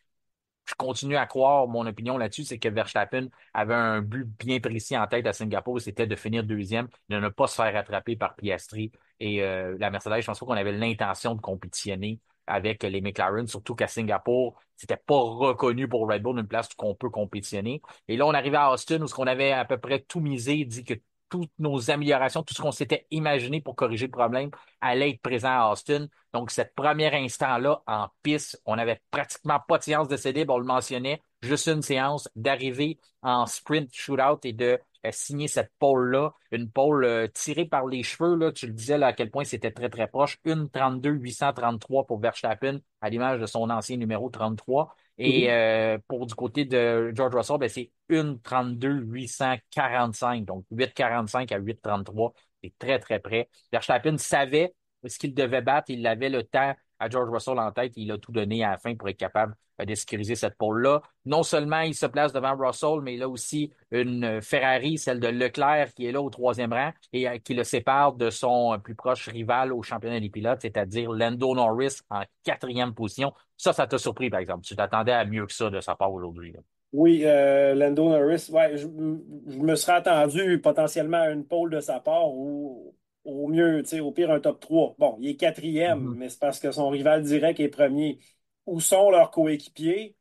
continue à croire, mon opinion là-dessus, c'est que Verstappen avait un but bien précis en tête à Singapour, c'était de finir deuxième, de ne pas se faire rattraper par Piastri. Et la Mercedes, je pense pas qu'on avait l'intention de compétitionner avec les McLaren, surtout qu'à Singapour, c'était pas reconnu pour Red Bull une place où on peut compétitionner. Et là, on arrivait à Austin où ce qu'on avait à peu près tout misé, dit que toutes nos améliorations, tout ce qu'on s'était imaginé pour corriger le problème allait être présent à Austin. Donc, cet premier instant-là, en piste, on n'avait pratiquement pas de séance de céder, on le mentionnait, juste une séance d'arriver en sprint shootout et de signer cette pole-là, une pole tirée par les cheveux, là, tu le disais là, à quel point c'était très, très proche, 1:32,833 pour Verstappen, à l'image de son ancien numéro 33. Et Mhm. pour du côté de George Russell, ben, c'est 1:32,845, donc 8,45 à 8,33, c'est très, très près. Verstappen savait ce qu'il devait battre. Il avait le temps à George Russell en tête. Il a tout donné à la fin pour être capable de sécuriser cette pole-là. Non seulement il se place devant Russell, mais il a aussi une Ferrari, celle de Leclerc, qui est là au troisième rang et qui le sépare de son plus proche rival au championnat des pilotes, c'est-à-dire Lando Norris en quatrième position. Ça t'a surpris, par exemple. Tu t'attendais à mieux que ça de sa part aujourd'hui, là. Oui, Lando Norris, ouais, je me serais attendu potentiellement à une pole de sa part ou au mieux, tu sais, au pire un top 3. Bon, il est quatrième, Mhm. mais c'est parce que son rival direct est premier. Où sont leurs coéquipiers?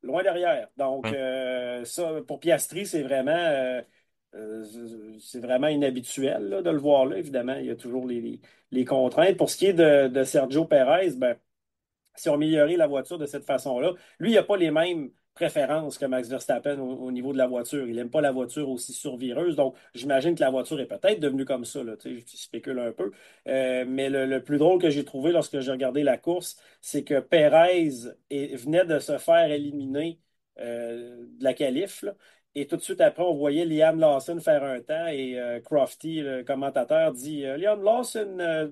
Loin derrière. Donc, Oui. ça, pour Piastri, c'est vraiment inhabituel là, de le voir là. Évidemment, il y a toujours les contraintes. Pour ce qui est de Sergio Perez, ben, si on améliorait la voiture de cette façon-là. Lui, il n'a pas les mêmes préférences que Max Verstappen au niveau de la voiture. Il n'aime pas la voiture aussi survireuse. Donc, j'imagine que la voiture est peut-être devenue comme ça. Là, tu sais, je spécule un peu. Mais le plus drôle que j'ai trouvé lorsque j'ai regardé la course, c'est que Perez venait de se faire éliminer de la qualif. Là. Et tout de suite après, on voyait Liam Lawson faire un temps et Crofty, le commentateur, dit Liam Lawson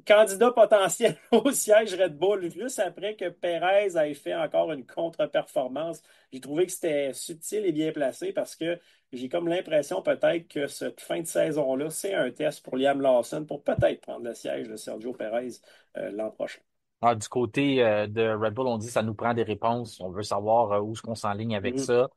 candidat potentiel au siège Red Bull, juste après que Perez ait fait encore une contre-performance. J'ai trouvé que c'était subtil et bien placé parce que j'ai comme l'impression peut-être que cette fin de saison-là, c'est un test pour Liam Lawson pour peut-être prendre le siège de Sergio Perez l'an prochain. Ah, du côté de Red Bull, on dit que ça nous prend des réponses. On veut savoir où est-ce qu'on s'enligne avec Mhm. ça.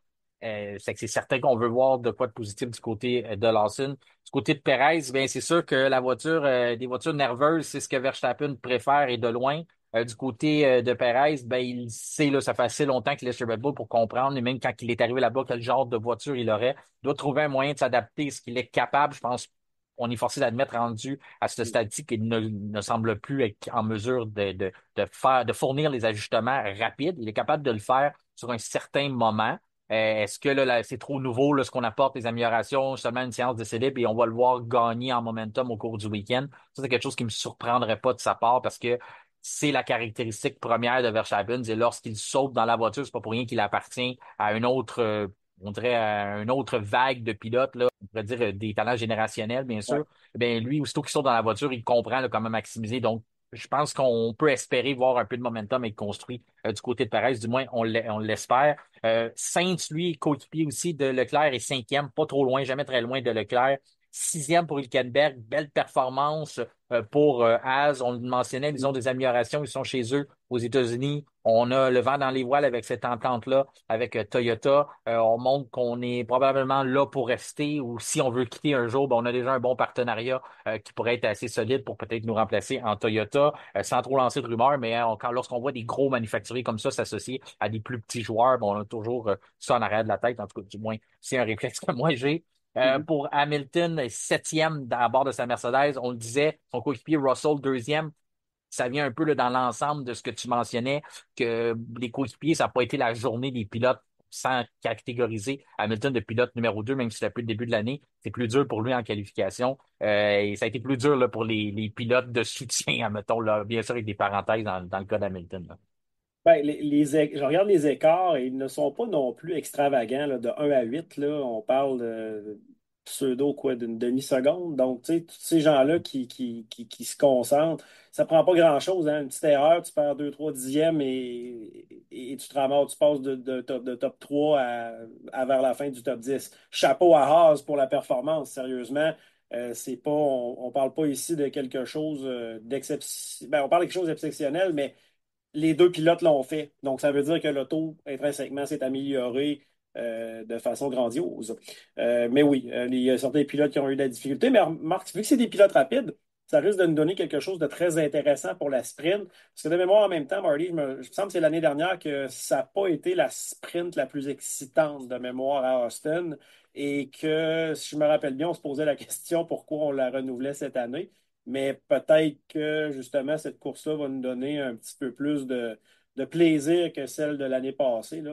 C'est que c'est certain qu'on veut voir de quoi de positif du côté de Lawson. Du côté de Perez, bien, c'est sûr que la voiture, des voitures nerveuses, c'est ce que Verstappen préfère et de loin. Du côté de Perez, ben, il sait, là, ça fait assez longtemps qu'il est chez Red Bull pour comprendre, et même quand il est arrivé là-bas, quel genre de voiture il aurait. Il doit trouver un moyen de s'adapter, ce qu'il est capable, je pense. On est forcé d'admettre rendu à ce stade-ci qu'il ne semble plus être en mesure de faire, de fournir les ajustements rapides. Il est capable de le faire sur un certain moment. Est-ce que là, c'est trop nouveau, là, ce qu'on apporte, les améliorations, seulement une séance de libre et on va le voir gagner en momentum au cours du week-end? Ça, c'est quelque chose qui me surprendrait pas de sa part parce que c'est la caractéristique première de Verstappen. C'est lorsqu'il saute dans la voiture, c'est pas pour rien qu'il appartient à une autre, on dirait à une autre vague de pilotes, là. On pourrait dire des talents générationnels, bien Ouais. sûr. Ben, lui, aussitôt qu'il saute dans la voiture, il comprend là, comment maximiser. Donc, je pense qu'on peut espérer voir un peu de momentum être construit du côté de Perez, du moins on l'espère. Sainz, lui, coéquipier aussi de Leclerc, est cinquième, pas trop loin, jamais très loin de Leclerc. Sixième pour Hülkenberg, belle performance pour Haas. On le mentionnait, ils ont des améliorations, ils sont chez eux aux États-Unis. On a le vent dans les voiles avec cette entente-là, avec Toyota. On montre qu'on est probablement là pour rester ou si on veut quitter un jour, ben, on a déjà un bon partenariat qui pourrait être assez solide pour peut-être nous remplacer en Toyota, sans trop lancer de rumeurs, mais lorsqu'on voit des gros manufacturiers comme ça s'associer à des plus petits joueurs, bon, on a toujours ça en arrière de la tête, en tout cas, du moins, c'est un réflexe que moi j'ai. Mhm. Pour Hamilton, septième à bord de sa Mercedes, on le disait, son coéquipier Russell, deuxième, ça vient un peu là, dans l'ensemble de ce que tu mentionnais, que les coéquipiers, ça n'a pas été la journée des pilotes. sans catégoriser Hamilton de pilote numéro 2, même si depuis le début de l'année, c'est plus dur pour lui en qualification. Et ça a été plus dur là, pour les pilotes de soutien, admettons, là, bien sûr avec des parenthèses dans le cas d'Hamilton. Là. Ben, je regarde les écarts et ils ne sont pas non plus extravagants là, de 1 à 8. Là, on parle de pseudo quoi, d'une demi-seconde. Donc, tu sais, tous ces gens-là qui se concentrent, ça prend pas grand-chose. Hein. Une petite erreur, tu perds 2, 3 dixièmes et tu te ramasses, tu passes de top 3 vers la fin du top 10. Chapeau à Haas pour la performance, sérieusement. C'est pas, on parle pas ici de quelque chose d'exceptionnel. Ben, on parle de quelque chose d'exceptionnel, mais les deux pilotes l'ont fait. Donc, ça veut dire que l'auto, intrinsèquement, s'est amélioré de façon grandiose. Mais oui, il y a certains pilotes qui ont eu de la difficulté. Mais Marc, vu que c'est des pilotes rapides, ça risque de nous donner quelque chose de très intéressant pour la sprint. Parce que de mémoire, en même temps, Marty, je me semble que c'est l'année dernière que ça n'a pas été la sprint la plus excitante de mémoire à Austin. Et que, si je me rappelle bien, on se posait la question pourquoi on la renouvelait cette année. Mais peut-être que justement, cette course-là va nous donner un petit peu plus de plaisir que celle de l'année passée, là.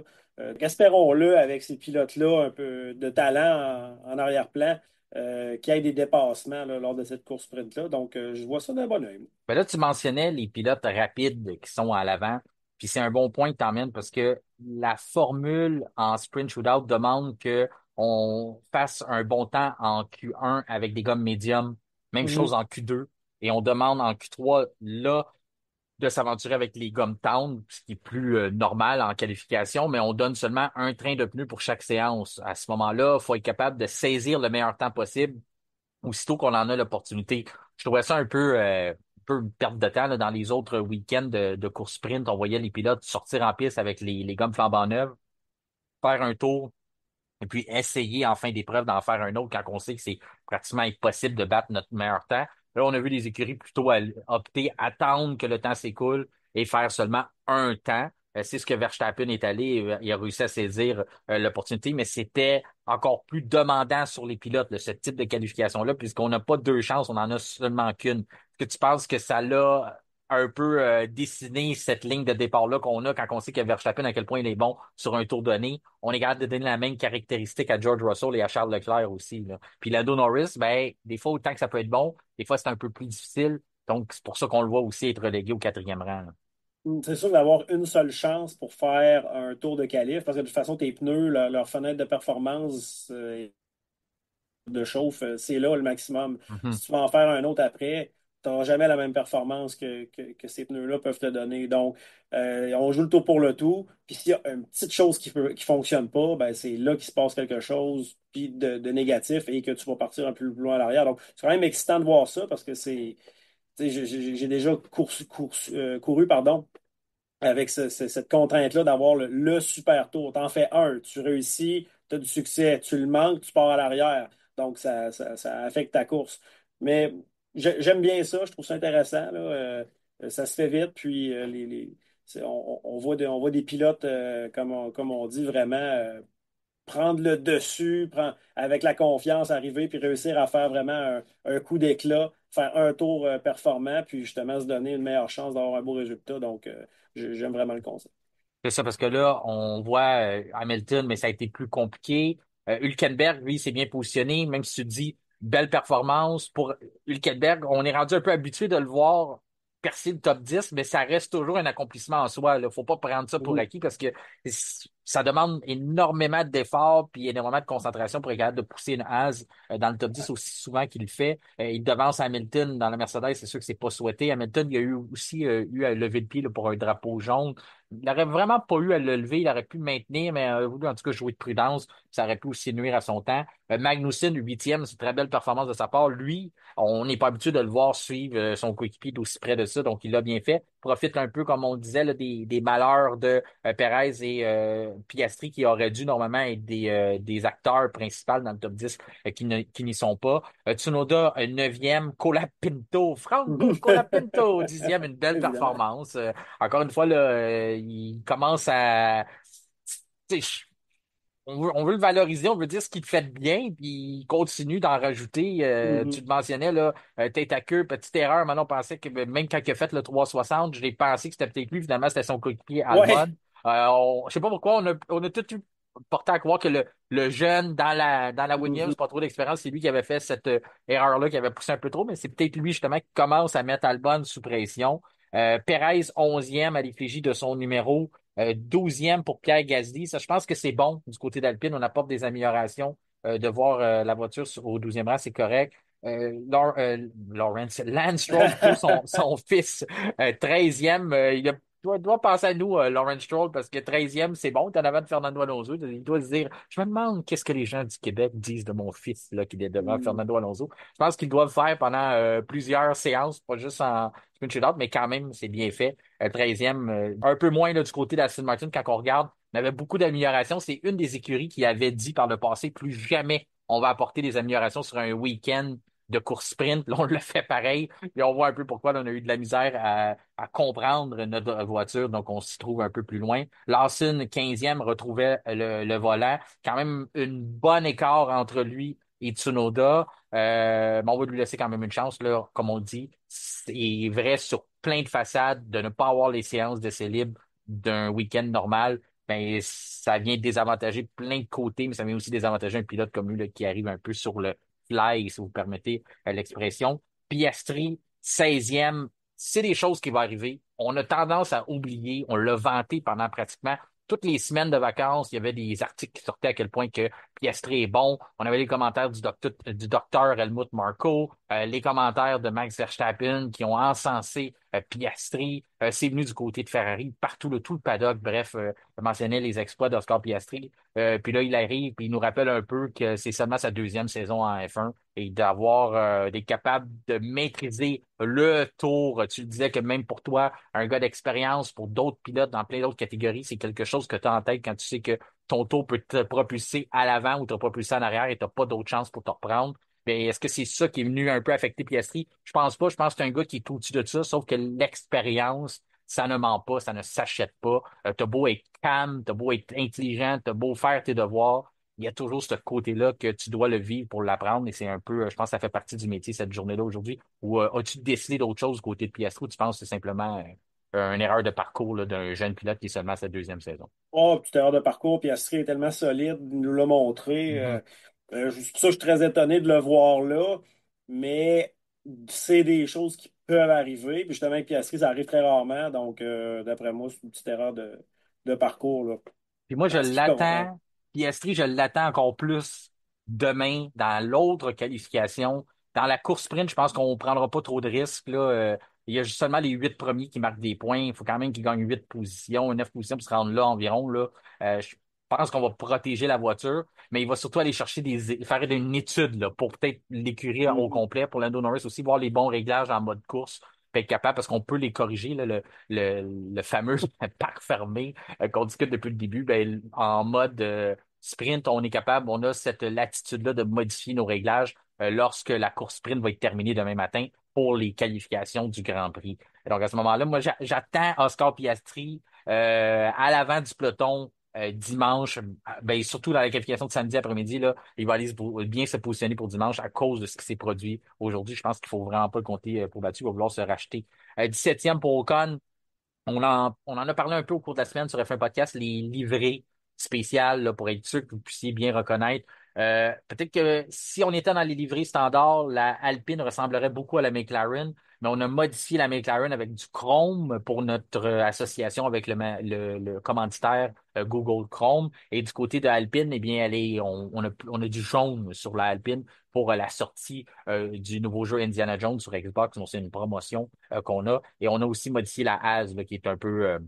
Espérons-le avec ces pilotes-là, un peu de talent en arrière-plan, qu'il y ait des dépassements là, lors de cette course sprint-là. Donc, je vois ça d'un bon œil. Ben là, tu mentionnais les pilotes rapides qui sont à l'avant. Puis c'est un bon point que tu emmènes parce que la formule en sprint shootout demande que on fasse un bon temps en Q1 avec des gommes médium. Même chose Mhm. en Q2. Et on demande en Q3, là, de s'aventurer avec les gommes Town, ce qui est plus normal en qualification, mais on donne seulement un train de pneus pour chaque séance. À ce moment-là, il faut être capable de saisir le meilleur temps possible aussitôt qu'on en a l'opportunité. Je trouvais ça un peu une perte de temps là, dans les autres week-ends de course sprint. On voyait les pilotes sortir en piste avec les gommes flambant neuves, faire un tour, et puis essayer en fin d'épreuve d'en faire un autre quand on sait que c'est pratiquement impossible de battre notre meilleur temps. Là, on a vu les écuries plutôt opter, attendre que le temps s'écoule et faire seulement un temps. C'est ce que Verstappen est allé. Il a réussi à saisir l'opportunité, mais c'était encore plus demandant sur les pilotes, là, ce type de qualification-là, puisqu'on n'a pas deux chances, on en a seulement qu'une. Est-ce que tu penses que ça l'a un peu dessiné cette ligne de départ-là qu'on a quand on sait que Verstappen, à quel point il est bon sur un tour donné? On est capable de donner la même caractéristique à George Russell et à Charles Leclerc aussi, là. Puis Lando Norris, ben, des fois, autant que ça peut être bon, des fois, c'est un peu plus difficile. Donc, c'est pour ça qu'on le voit aussi être relégué au quatrième rang, là. C'est sûr d'avoir une seule chance pour faire un tour de qualif, parce que de toute façon, tes pneus, leur fenêtre de performance de chauffe, c'est là le maximum. Mhm. Si tu vas en faire un autre après, tu n'auras jamais la même performance que ces pneus-là peuvent te donner. Donc, on joue le tour pour le tout. Puis s'il y a une petite chose qui fonctionne pas, ben, c'est là qu'il se passe quelque chose puis de négatif et que tu vas partir un peu plus loin à l'arrière. Donc, c'est quand même excitant de voir ça parce que c'est. Tu sais, j'ai déjà couru, pardon, avec cette contrainte-là d'avoir le super tour. T'en fais un, tu réussis, tu as du succès, tu le manques, tu pars à l'arrière. Donc, ça affecte ta course. Mais j'aime bien ça, je trouve ça intéressant, là. Ça se fait vite, puis on voit des pilotes, comme on dit, vraiment prendre le dessus, avec la confiance, arriver, puis réussir à faire vraiment un coup d'éclat, faire un tour performant, puis justement se donner une meilleure chance d'avoir un beau résultat. Donc, j'aime vraiment le concept. C'est ça, parce que là, on voit Hamilton, mais ça a été plus compliqué. Hülkenberg, lui, s'est bien positionné, même si tu dis belle performance. Pour Hülkenberg, on est rendu un peu habitué de le voir percer le top 10, mais ça reste toujours un accomplissement en soi. Il faut pas prendre ça pour Mhm. acquis parce que ça demande énormément d'efforts puis énormément de concentration pour être capable de pousser une Haas dans le top 10 aussi souvent qu'il le fait. Il devance Hamilton dans la Mercedes, c'est sûr que c'est pas souhaité. Hamilton, il a eu aussi eu à lever le pied là, pour un drapeau jaune. Il n'aurait vraiment pas eu à le lever, il aurait pu le maintenir, mais voulu en tout cas jouer de prudence, ça aurait pu aussi nuire à son temps. Magnussen, huitième, c'est une très belle performance de sa part. Lui, on n'est pas habitué de le voir suivre son coéquipier d'aussi près de ça, donc il l'a bien fait. Profite un peu, comme on disait, là, des malheurs de Perez et Piastri qui auraient dû normalement être des acteurs principaux dans le top 10 qui n'y sont pas. Tsunoda, neuvième. Colapinto, Franco Colapinto, dixième, une belle Évidemment. performance. Encore une fois, là, il commence à. Tu sais, on veut le valoriser, on veut dire ce qu'il fait de bien, puis il continue d'en rajouter. Tu Mhm. le mentionnais, là, tête à queue, petite erreur. Maintenant, on pensait que même quand il a fait le 360, je l'ai pensé que c'était peut-être lui, finalement, c'était son coéquipier Ouais, Albon. Je sais pas pourquoi, on a tout eu. porté à croire que le jeune dans la Mhm. Williams, pas trop d'expérience, c'est lui qui avait fait cette erreur-là, qui avait poussé un peu trop, mais c'est peut-être lui justement qui commence à mettre Albon sous pression. Perez, 11e à l'effigie de son numéro, 12e pour Pierre Gasly. Ça, je pense que c'est bon du côté d'Alpine. On apporte des améliorations. De voir la voiture au 12e rang, c'est correct. Lance Stroll, plutôt son fils, 13e. Il doit penser à nous, Lawrence Stroll, parce que 13e, c'est bon, t'es en avant de Fernando Alonso. Il doit se dire, je me demande qu'est-ce que les gens du Québec disent de mon fils, là, qui est devant Fernando Alonso. Je pense qu'ils doivent faire pendant plusieurs séances, pas juste en sprint shootout, mais quand même, c'est bien fait. 13e, un peu moins là, du côté d'Aston Martin, quand on regarde, on avait beaucoup d'améliorations. C'est une des écuries qui avait dit par le passé, plus jamais on va apporter des améliorations sur un week-end de course sprint. Là, on le fait pareil. Et on voit un peu pourquoi là, on a eu de la misère à comprendre notre voiture. Donc, on s'y trouve un peu plus loin. Lawson, 15e, retrouvait le volant. Quand même une bonne écart entre lui et Tsunoda. Mais on va lui laisser quand même une chance, là, comme on dit. C'est vrai sur plein de façades de ne pas avoir les séances d'essai libre d'un week-end normal. Ben, ça vient désavantager plein de côtés, mais ça vient aussi désavantager un pilote comme lui là, qui arrive un peu sur le fly, si vous permettez l'expression. Piastri, 16e, c'est des choses qui vont arriver. On a tendance à oublier, on l'a vanté pendant pratiquement toutes les semaines de vacances, il y avait des articles qui sortaient à quel point que Piastri est bon. On avait les commentaires du docteur Helmut Marko, les commentaires de Max Verstappen qui ont encensé Piastri. C'est venu du côté de Ferrari, partout, tout le paddock, bref, mentionnait les exploits d'Oscar Piastri. Puis là, il arrive, puis il nous rappelle un peu que c'est seulement sa deuxième saison en F1 et d'avoir d'être capable de maîtriser le tour. Tu le disais que même pour toi, un gars d'expérience, pour d'autres pilotes dans plein d'autres catégories, c'est quelque chose que tu as en tête quand tu sais que ton tour peut te propulser à l'avant ou te propulser en arrière et tu n'as pas d'autre chance pour te reprendre. Mais est-ce que c'est ça qui est venu un peu affecter Piastri? Je pense pas. Je pense que c'est un gars qui est au-dessus de ça, sauf que l'expérience, ça ne ment pas, ça ne s'achète pas. T'as beau être calme, t'as beau être intelligent, t'as beau faire tes devoirs, il y a toujours ce côté-là que tu dois le vivre pour l'apprendre. Et c'est un peu, je pense que ça fait partie du métier cette journée-là aujourd'hui. Ou as-tu décidé d'autre chose du côté de Piastri ou tu penses que c'est simplement une erreur de parcours là, d'un jeune pilote qui est seulement à sa deuxième saison? Oh, petite erreur de parcours, Piastri est tellement solide, il nous l'a montré. Mhm. C'est pour ça que je suis très étonné de le voir là, mais c'est des choses qui peuvent arriver. Puis justement, avec Piastri, ça arrive très rarement, donc d'après moi, c'est une petite erreur de parcours là. Puis moi, je En ce qui compte. l'attends. Piastri, je l'attends encore plus demain dans l'autre qualification. Dans la course sprint, je pense qu'on ne prendra pas trop de risques. Là. Il y a juste seulement les 8 premiers qui marquent des points. Il faut quand même qu'ils gagnent 8 positions, 9 positions pour se rendre là environ. Là. Je pense qu'on va protéger la voiture, mais il va surtout aller chercher faire une étude là, pour peut-être l'écurie au Mhm. complet, pour Lando Norris aussi, voir les bons réglages en mode course, puis être capable, parce qu'on peut les corriger, là, le fameux parc fermé qu'on discute depuis le début, ben, en mode sprint, on est capable, on a cette latitude-là de modifier nos réglages lorsque la course sprint va être terminée demain matin pour les qualifications du Grand Prix. Et donc à ce moment-là, moi j'attends Oscar Piastri à l'avant du peloton dimanche, ben, surtout dans la qualification de samedi après-midi, là, il va aller bien se positionner pour dimanche à cause de ce qui s'est produit aujourd'hui. Je pense qu'il faut vraiment pas le compter pour battu, il va vouloir se racheter. 17e pour Ocon, on en a parlé un peu au cours de la semaine sur F1 Podcast, les livrées spéciales là, pour être sûr que vous puissiez bien reconnaître. Peut-être que si on était dans les livrées standards, la Alpine ressemblerait beaucoup à la McLaren, mais on a modifié la McLaren avec du Chrome pour notre association avec le commanditaire Google Chrome. Et du côté de Alpine, eh bien, on a du jaune sur la Alpine pour la sortie du nouveau jeu Indiana Jones sur Xbox. Donc, c'est une promotion qu'on a. Et on a aussi modifié la hase, là, qui est un peu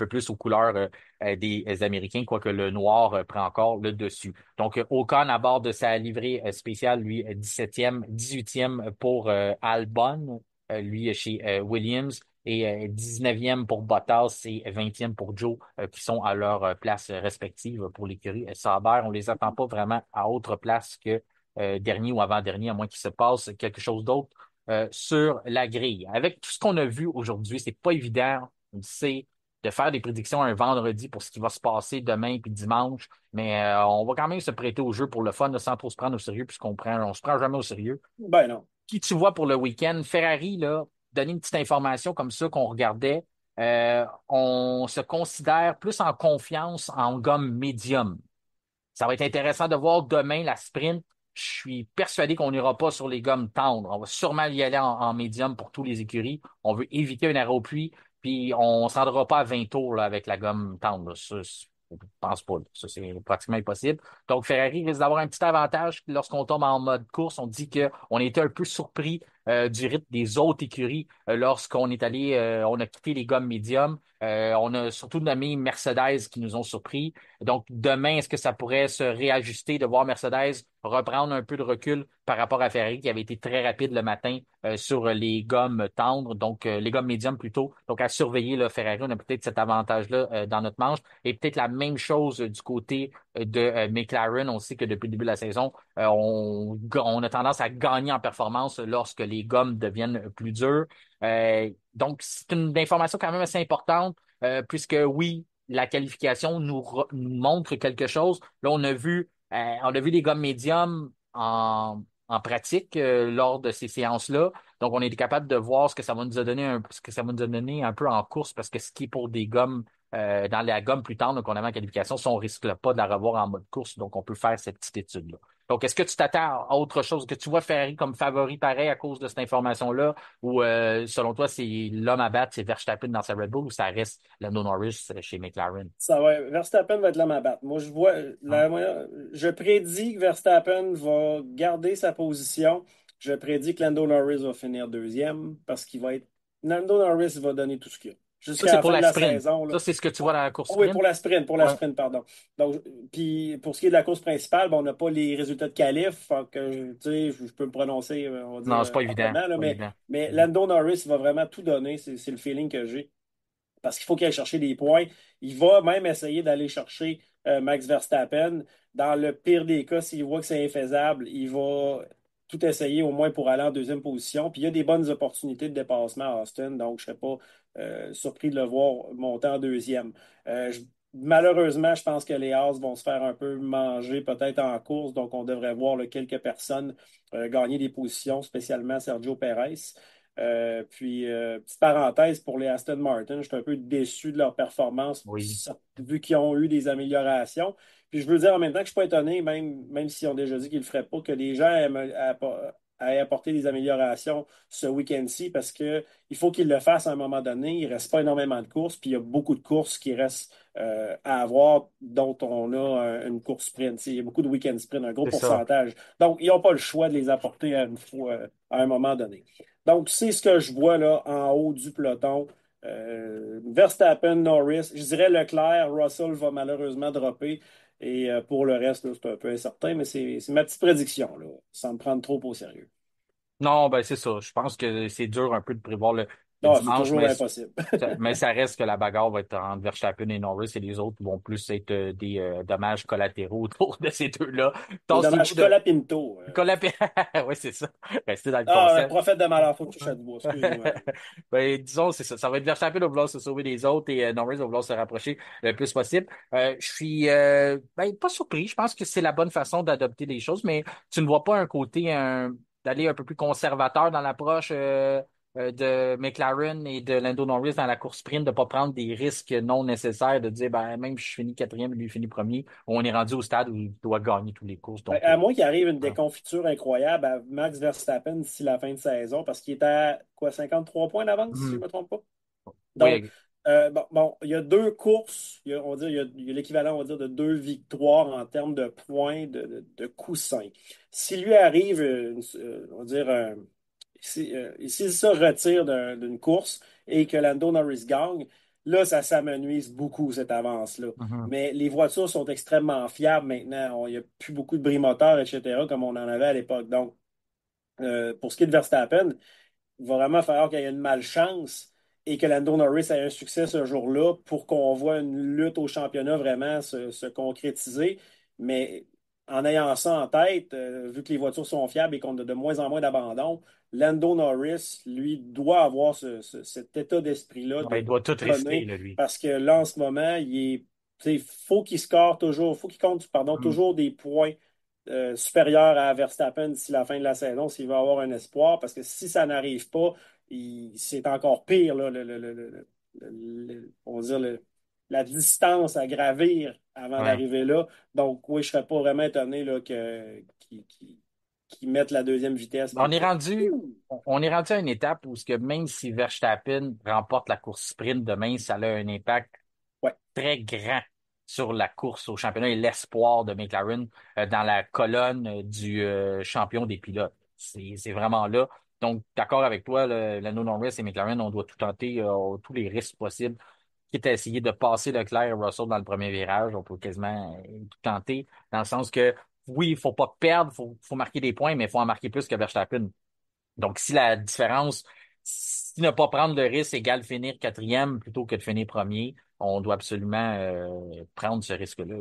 plus aux couleurs des Américains, quoique le noir prend encore le dessus. Donc, Ocon à bord de sa livrée spéciale, lui, 17e, 18e pour Albon, lui, chez Williams, et 19e pour Bottas et 20e pour Joe, qui sont à leur place respective pour l'écurie Sauber. On les attend pas vraiment à autre place que dernier ou avant-dernier, à moins qu'il se passe quelque chose d'autre sur la grille. Avec tout ce qu'on a vu aujourd'hui, c'est pas évident. On sait de faire des prédictions un vendredi pour ce qui va se passer demain puis dimanche. Mais on va quand même se prêter au jeu pour le fun, là, sans trop se prendre au sérieux, on se prend jamais au sérieux. Ben non. Qui tu vois pour le week-end? Ferrari, là, donner une petite information comme ça qu'on regardait. on se considère plus en confiance en gomme médium. Ça va être intéressant de voir demain la sprint. Je suis persuadé qu'on n'ira pas sur les gommes tendres. On va sûrement y aller en médium pour tous les écuries. On veut éviter un arrêt au puits, puis on ne se rendra pas à 20 tours là, avec la gomme tendre, là. Ça, je pense pas, là. Ça, c'est pratiquement impossible. Donc, Ferrari risque d'avoir un petit avantage lorsqu'on tombe en mode course. On dit qu'on était un peu surpris du rythme des autres écuries lorsqu'on est allé, on a quitté les gommes médium. On a surtout nommé Mercedes qui nous ont surpris. Donc, demain, est-ce que ça pourrait se réajuster de voir Mercedes reprendre un peu de recul par rapport à Ferrari qui avait été très rapide le matin sur les gommes tendres, donc les gommes médiums plutôt. Donc, à surveiller là, Ferrari, on a peut-être cet avantage-là dans notre manche. Et peut-être la même chose du côté de McLaren. On sait que depuis le début de la saison, on a tendance à gagner en performance lorsque les gommes deviennent plus dures. Donc, c'est une information quand même assez importante, puisque oui, la qualification nous montre quelque chose. Là, on a vu les gommes médiums en pratique lors de ces séances-là. Donc, on est capable de voir ce que ça va nous a donné ce que ça va nous a donné un peu en course, parce que ce qui est pour des gommes dans la gomme plus tendre qu'on avait en qualification, ça, on risque pas de la revoir en mode course. Donc, on peut faire cette petite étude-là. Donc, est-ce que tu t'attends à autre chose? Que tu vois Ferrari comme favori pareil à cause de cette information-là? Ou selon toi, c'est l'homme à battre, c'est Verstappen dans sa Red Bull ou ça reste Lando Norris chez McLaren? Verstappen va être l'homme à battre. Moi, Hein? je prédis que Verstappen va garder sa position. Je prédis que Lando Norris va finir deuxième parce qu'il va être. Lando Norris va donner tout ce qu'il a. Ça, Jusqu'à c'est la pour fin de la la sprint. saison, là. Ça, c'est ce que tu vois Oh, dans la course oh oui, sprint? pour la Ouais. sprint, pardon. Donc, puis pour ce qui est de la course principale, ben, on n'a pas les résultats de qualif. Fait que, tu sais, je peux me prononcer, on va dire, Non, c'est pas évident. probablement, là, Pas évident. mais Lando Norris va vraiment tout donner. C'est le feeling que j'ai parce qu'il faut qu'il aille chercher des points. Il va même essayer d'aller chercher Max Verstappen. Dans le pire des cas, s'il voit que c'est infaisable, il va tout essayer au moins pour aller en deuxième position. Puis il y a des bonnes opportunités de dépassement à Austin, donc je ne serais pas surpris de le voir monter en deuxième. Malheureusement, je pense que les Haas vont se faire un peu manger peut-être en course, donc on devrait voir là, quelques personnes gagner des positions, spécialement Sergio Perez. Petite parenthèse pour les Aston Martin, je suis un peu déçu de leur performance, Oui. vu qu'ils ont eu des améliorations. Puis je veux dire en même temps que je ne suis pas étonné, même s'ils ont déjà dit qu'ils ne le feraient pas, que les gens aient apporté des améliorations ce week-end-ci parce qu'il faut qu'ils le fassent à un moment donné. Il ne reste pas énormément de courses, puis il y a beaucoup de courses qui restent à avoir, dont on a une course sprint. Il y a beaucoup de week-end sprint, un gros C'est ça. pourcentage. Donc, ils n'ont pas le choix de les apporter à un moment donné. Donc, c'est ce que je vois là en haut du peloton. Verstappen, Norris, je dirais Leclerc, Russell va malheureusement dropper. Et pour le reste, là, c'est un peu incertain, mais c'est ma petite prédiction, là, sans me prendre trop au sérieux. Non, ben c'est ça. Je pense que c'est dur un peu de prévoir le Non, c'est dimanche, toujours impossible. mais ça reste que la bagarre va être entre Verstappen et Norris et les autres vont plus être des dommages collatéraux autour de ces deux-là. Les Tassez-vous dommages de Colapinto. Oui, c'est ça. Restez dans le Ah, concept. prophète de malheur, faut que je touche à du bois, excuse-moi. Ben, disons, c'est ça. Ça va être Verstappen va vouloir se sauver des autres et Norris va vouloir se rapprocher le plus possible. Je suis ben, pas surpris. Je pense que c'est la bonne façon d'adopter les choses, mais tu ne vois pas un côté d'aller un peu plus conservateur dans l'approche de McLaren et de Lando Norris dans la course sprint, de ne pas prendre des risques non nécessaires, de dire ben, même si je finis quatrième et lui finit premier, on est rendu au stade où il doit gagner toutes les courses. Ben, Donc, à moins qu'il arrive une voilà. déconfiture incroyable à Max Verstappen d'ici la fin de saison, parce qu'il est à quoi, 53 points d'avance, si je ne Mhm. me trompe pas. Donc, Oui, il y a deux courses, on va dire, il y a l'équivalent, on va dire, de deux victoires en termes de points de coussin. S'il lui arrive, on va dire, s'il se retire d'une course et que Lando Norris gagne, là, ça s'amenuise beaucoup, cette avance-là. mhm. Mais les voitures sont extrêmement fiables maintenant. Il n'y a plus beaucoup de brimoteurs, etc., comme on en avait à l'époque. Donc, pour ce qui est de Verstappen, il va vraiment falloir qu'il y ait une malchance et que Lando Norris ait un succès ce jour-là pour qu'on voit une lutte au championnat vraiment se concrétiser. Mais en ayant ça en tête, vu que les voitures sont fiables et qu'on a de moins en moins d'abandon, Lando Norris, lui, doit avoir cet état d'esprit-là Ouais, de il doit tout risquer, donner là, lui. parce que là, en ce moment, faut qu'il score toujours, faut qu'il compte, pardon, Mhm. toujours des points supérieur à Verstappen d'ici la fin de la saison s'il veut avoir un espoir, parce que si ça n'arrive pas, c'est encore pire, là, on va dire la distance à gravir avant Ouais. d'arriver là. Donc, oui, je ne serais pas vraiment étonné là, qu'ils mettent la deuxième vitesse puis On qu'ils est fassent rendu, Ouh! on est rendu à une étape où ce que même si Verstappen remporte la course sprint demain, ça a un impact Ouais. très grand sur la course au championnat et l'espoir de McLaren dans la colonne du champion des pilotes. C'est vraiment là. Donc, d'accord avec toi, Lando Norris et McLaren, on doit tout tenter, tous les risques possibles, quitte à essayer de passer Leclerc et Russell dans le premier virage. On peut quasiment tout tenter, dans le sens que oui, il faut pas perdre, faut marquer des points, mais il faut en marquer plus que Verstappen. Donc, si la différence, si ne pas prendre le risque égale finir quatrième plutôt que de finir premier, on doit absolument prendre ce risque-là,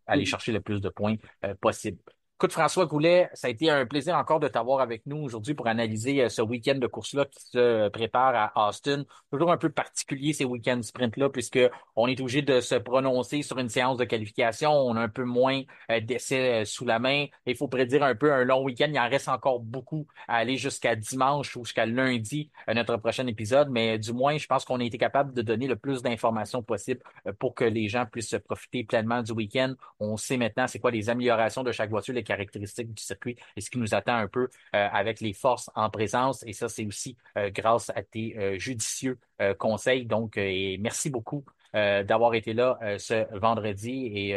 aller Mhm. chercher le plus de points possible. Écoute, François Goulet, ça a été un plaisir encore de t'avoir avec nous aujourd'hui pour analyser ce week-end de course-là qui se prépare à Austin. Toujours un peu particulier ces week-ends sprint-là, puisque on est obligé de se prononcer sur une séance de qualification. On a un peu moins d'essais sous la main. Il faut prédire un peu un long week-end. Il en reste encore beaucoup à aller jusqu'à dimanche ou jusqu'à lundi, notre prochain épisode. Mais du moins, je pense qu'on a été capable de donner le plus d'informations possible pour que les gens puissent profiter pleinement du week-end. On sait maintenant c'est quoi les améliorations de chaque voiture, les caractéristiques du circuit et ce qui nous attend un peu avec les forces en présence. Et ça, c'est aussi grâce à tes judicieux conseils. Donc, et merci beaucoup d'avoir été là ce vendredi et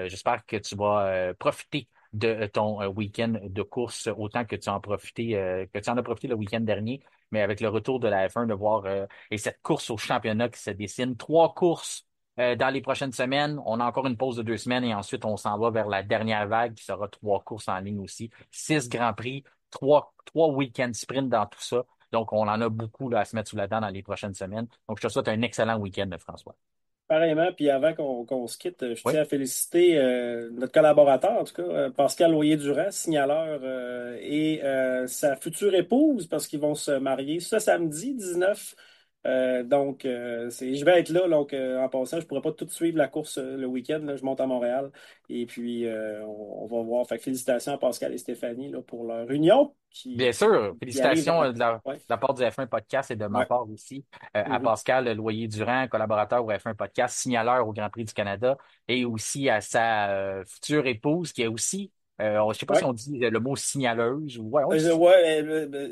j'espère que tu vas profiter de ton week-end de course autant que tu en profité, que tu en as profité le week-end dernier, mais avec le retour de la F1, de voir et cette course au championnat qui se dessine. Trois courses dans les prochaines semaines. On a encore une pause de 2 semaines et ensuite on s'en va vers la dernière vague qui sera trois courses en ligne aussi. 6 grands prix, trois week-ends sprint dans tout ça. Donc, on en a beaucoup là, à se mettre sous la dent dans les prochaines semaines. Donc, je te souhaite un excellent week-end, François. Pareillement, puis avant qu'on se quitte, je Oui, tiens à féliciter notre collaborateur, en tout cas, Pascal Loyer-Durand, signaleur, et sa future épouse, parce qu'ils vont se marier ce samedi 19. Donc, je vais être là. Donc, en passant, je ne pourrai pas tout suivre la course le week-end. Là, je monte à Montréal. Et puis, on va voir. Fait que félicitations à Pascal et Stéphanie là, pour leur union bien sûr. qui arrive Félicitations dans. de Ouais, la part du F1 Podcast et de ma ouais. part aussi à Mhm. Pascal Loyer-Durand, collaborateur au F1 Podcast, signaleur au Grand Prix du Canada, et aussi à sa future épouse qui est aussi, je ne sais pas si Ouais. on dit le mot signaleuse ou ouais, on dit Ouais,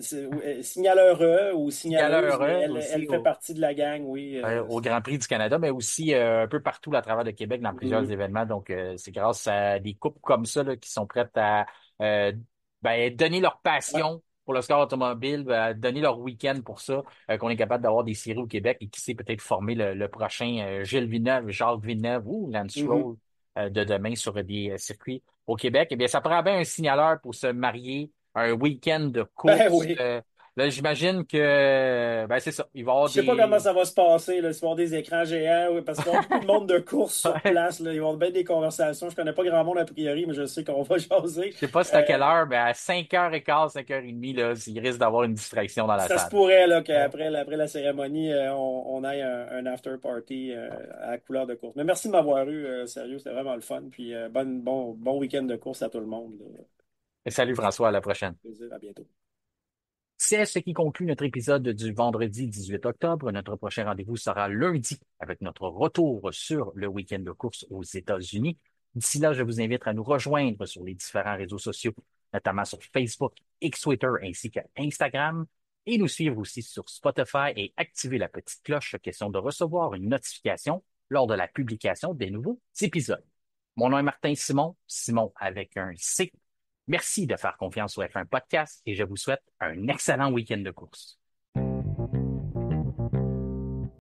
signaleur ou signaleuse, signaleur mais elle aussi fait partie de la gang, oui. au Grand Prix du Canada, mais aussi un peu partout là, à travers le Québec dans plusieurs Mhm. événements. Donc, c'est grâce à des couples comme ça là, qui sont prêtes à euh, donner leur Ouais. passion pour le sport automobile, donner leur week-end pour ça, qu'on est capable d'avoir des séries au Québec et qui sait peut-être former le prochain Gilles Villeneuve, Jacques Villeneuve ou Lance Mhm. Stroll de demain sur des circuits au Québec. Eh bien, ça prend bien un signaleur pour se marier, un week-end de Ben course. oui. Là, j'imagine que c'est ça. Il va y avoir Je sais pas comment des ça va se passer, là, s'il va y avoir des écrans géants, oui, parce qu'il va y avoir beaucoup de monde de course sur Ouais. place, là. Ils vont avoir bien des conversations. Je connais pas grand monde a priori, mais je sais qu'on va jaser. Je sais pas c'est à quelle heure, mais à 5h15, 5h30, là, il risque d'avoir une distraction dans la Ça se salle. pourrait là, Ouais. après la cérémonie, on ait un after party à la couleur de course. Mais merci de m'avoir eu, sérieux, c'était vraiment le fun. Puis bon week-end de course à tout le monde, là. Et salut François, à la prochaine. Plaisir, à bientôt. C'est ce qui conclut notre épisode du vendredi 18 octobre. Notre prochain rendez-vous sera lundi avec notre retour sur le week-end de course aux États-Unis. D'ici là, je vous invite à nous rejoindre sur les différents réseaux sociaux, notamment sur Facebook, X Twitter ainsi que Instagram, et nous suivre aussi sur Spotify et activer la petite cloche, question de recevoir une notification lors de la publication des nouveaux épisodes. Mon nom est Martin Simon, Simon avec un C. Merci de faire confiance au F1 Podcast et je vous souhaite un excellent week-end de course.